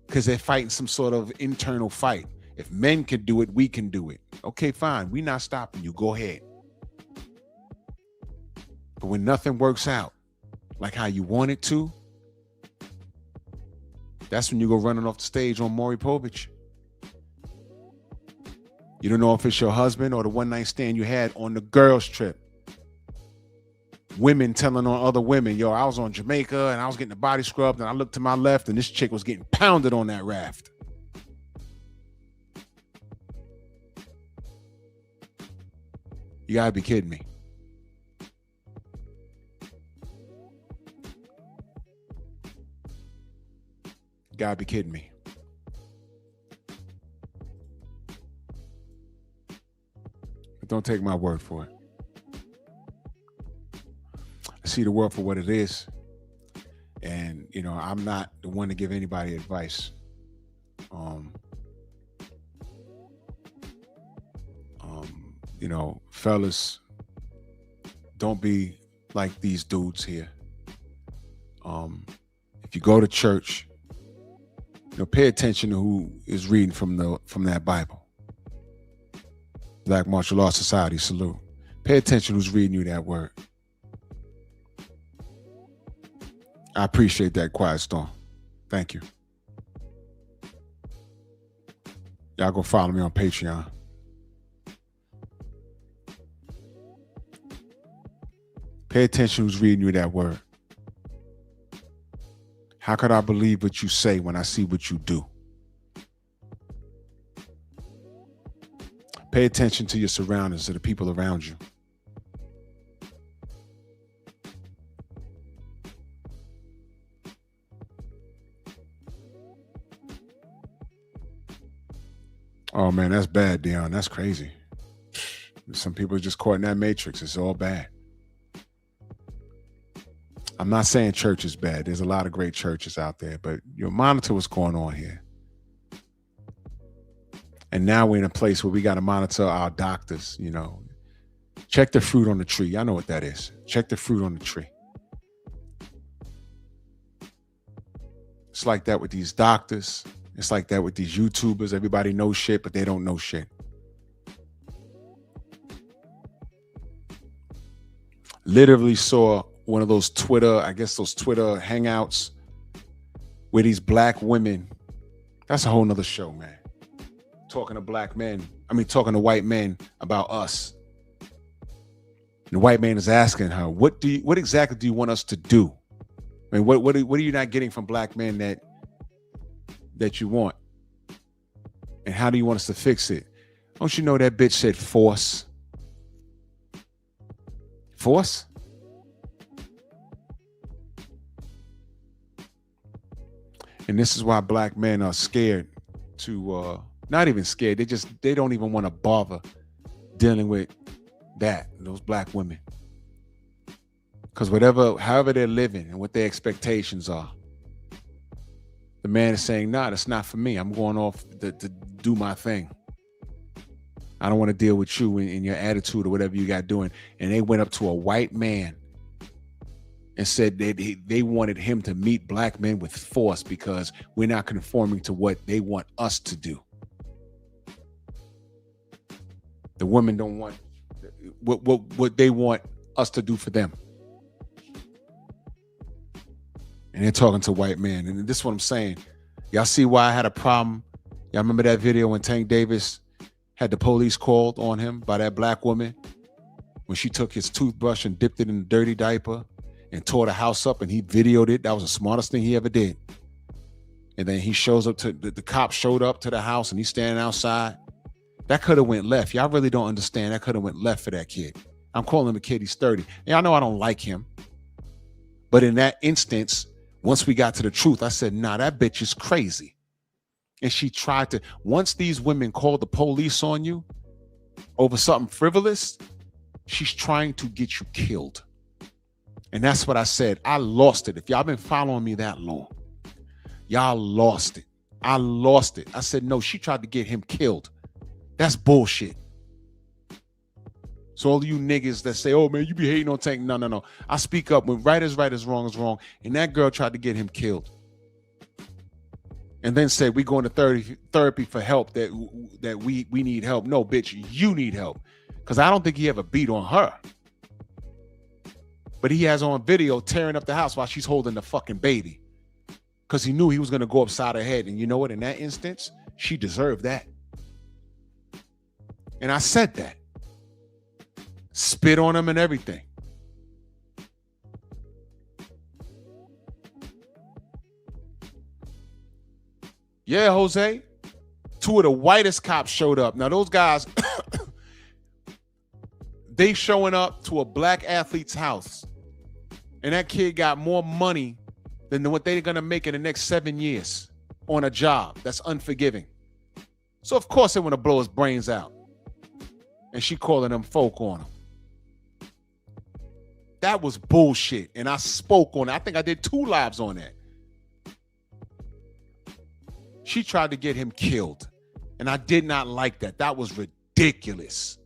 Because they're fighting some sort of internal fight. If men can do it, we can do it. Okay, fine. We're not stopping you. Go ahead. But when nothing works out like how you want it to, That's when you go running off the stage on Maury Povich. You don't know if it's your husband or the one night stand you had on the girls trip. Women telling on other women, yo, I was on Jamaica and I was getting the body scrubbed and I looked to my left and this chick was getting pounded on that raft. You gotta be kidding me. You gotta be kidding me. But don't take my word for it. I see the world for what it is. And, you know, I'm not the one to give anybody advice. You know, fellas, don't be like these dudes here. If you go to church, you know, pay attention to who is reading from that Bible. Black Martial Arts Society, salute. Pay attention who's reading you that word. I appreciate that, Quiet Storm. Thank you. Y'all go follow me on Patreon. Pay attention who's reading you that word. How could I believe what you say when I see what you do? Pay attention to your surroundings, to the people around you. Oh man, that's bad, Dion. That's crazy. Some people are just caught in that matrix. It's all bad. I'm not saying church is bad. There's a lot of great churches out there, but you monitor what's going on here. And now we're in a place where we got to monitor our doctors, you know. Check the fruit on the tree. I know what that is. Check the fruit on the tree. It's like that with these doctors. It's like that with these YouTubers. Everybody knows shit, but they don't know shit. Literally saw one of those Twitter hangouts where these black women, that's a whole nother show, man. Talking to white men about us. And the white man is asking her, what exactly do you want us to do? I mean, what are you not getting from black men that you want? And how do you want us to fix it? Don't you know that bitch said force? Force? And this is why black men are scared to, not even scared. They don't even want to bother dealing with those black women. Because however they're living and what their expectations are, the man is saying, nah, that's not for me. I'm going off to do my thing. I don't want to deal with you and your attitude or whatever you got doing. And they went up to a white man and said they wanted him to meet black men with force because we're not conforming to what they want us to do. The women don't want what they want us to do for them. And they're talking to white men. And this is what I'm saying. Y'all see why I had a problem? Y'all remember that video when Tank Davis had the police called on him by that black woman when she took his toothbrush and dipped it in a dirty diaper and tore the house up, and he videoed it. That was the smartest thing he ever did. And then he shows up the cop showed up to the house and he's standing outside. That could have went left. Y'all really don't understand. That could have went left for that kid. I'm calling him a kid. He's 30. And I know I don't like him. But in that instance, once we got to the truth, I said, nah, that bitch is crazy. And she tried to, once these women call the police on you over something frivolous, she's trying to get you killed. And that's what I said. I lost it. If y'all been following me that long, y'all lost it. I lost it. I said, no, she tried to get him killed. That's bullshit. So all you niggas that say, oh man, you be hating on Tank. No. I speak up when right is wrong is wrong. And that girl tried to get him killed. And then said, we going to therapy for help, that we need help. No, bitch, you need help. Because I don't think he ever beat on her. But he has on video tearing up the house while she's holding the fucking baby. because he knew he was going to go upside her head. And you know what? In that instance, she deserved that. And I said that. Spit on him and everything. Yeah, Jose. 2 of the whitest cops showed up. Now, those guys, they showing up to a black athlete's house. And that kid got more money than what they're going to make in the next 7 years on a job that's unforgiving. So, of course, they want to blow his brains out. And she calling them folk on him. That was bullshit. And I spoke on it. I think I did 2 lives on that. She tried to get him killed. And I did not like that. That was ridiculous.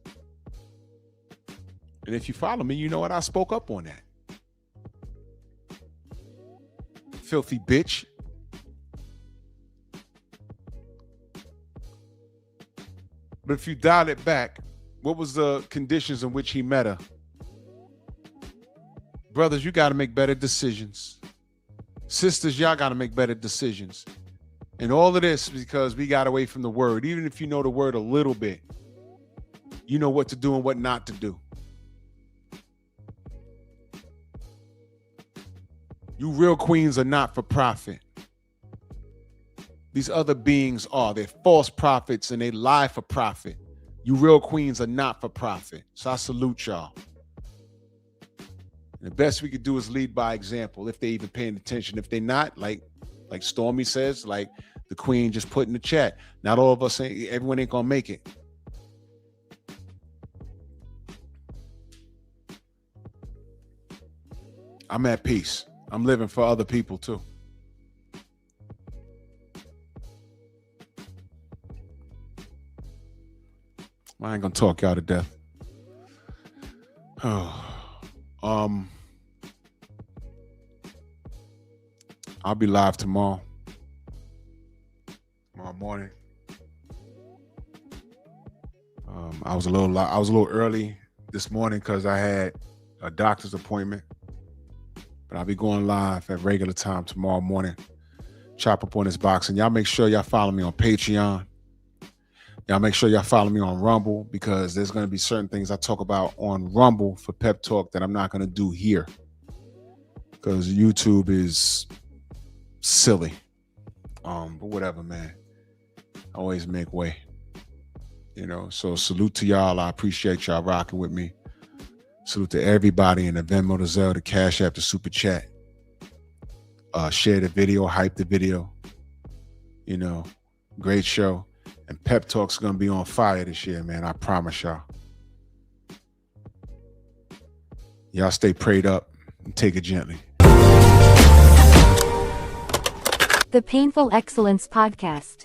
And if you follow me, you know what? I spoke up on that. Filthy bitch. But if you dial it back, what was the conditions in which he met her? Brothers, you got to make better decisions. Sisters, y'all got to make better decisions. And all of this because we got away from the word. Even if you know the word a little bit, you know what to do and what not to do. You real queens are not for profit. These other beings are. They're false prophets and they lie for profit. You real queens are not for profit. So I salute y'all. And the best we could do is lead by example if they even paying attention. If they not, like Stormy says, like the queen just put in the chat, not all of us, everyone ain't gonna make it. I'm at peace. I'm living for other people too. I ain't gonna talk y'all to death. I'll be live tomorrow morning. I was a little early this morning because I had a doctor's appointment, but I'll be going live at regular time tomorrow morning. Chop up on this boxing. Y'all make sure y'all follow me on Patreon. Y'all make sure y'all follow me on Rumble because there's going to be certain things I talk about on Rumble for Pep Talk that I'm not going to do here because YouTube is silly. But whatever, man. Always make way. You know, so salute to y'all. I appreciate y'all rocking with me. Salute to everybody in the Venmo, the Zelle, the Cash App, the Super Chat. Share the video, hype the video. You know, great show. And Pep Talk's going to be on fire this year, man. I promise y'all. Y'all stay prayed up and take it gently. The Painful Excellence Podcast.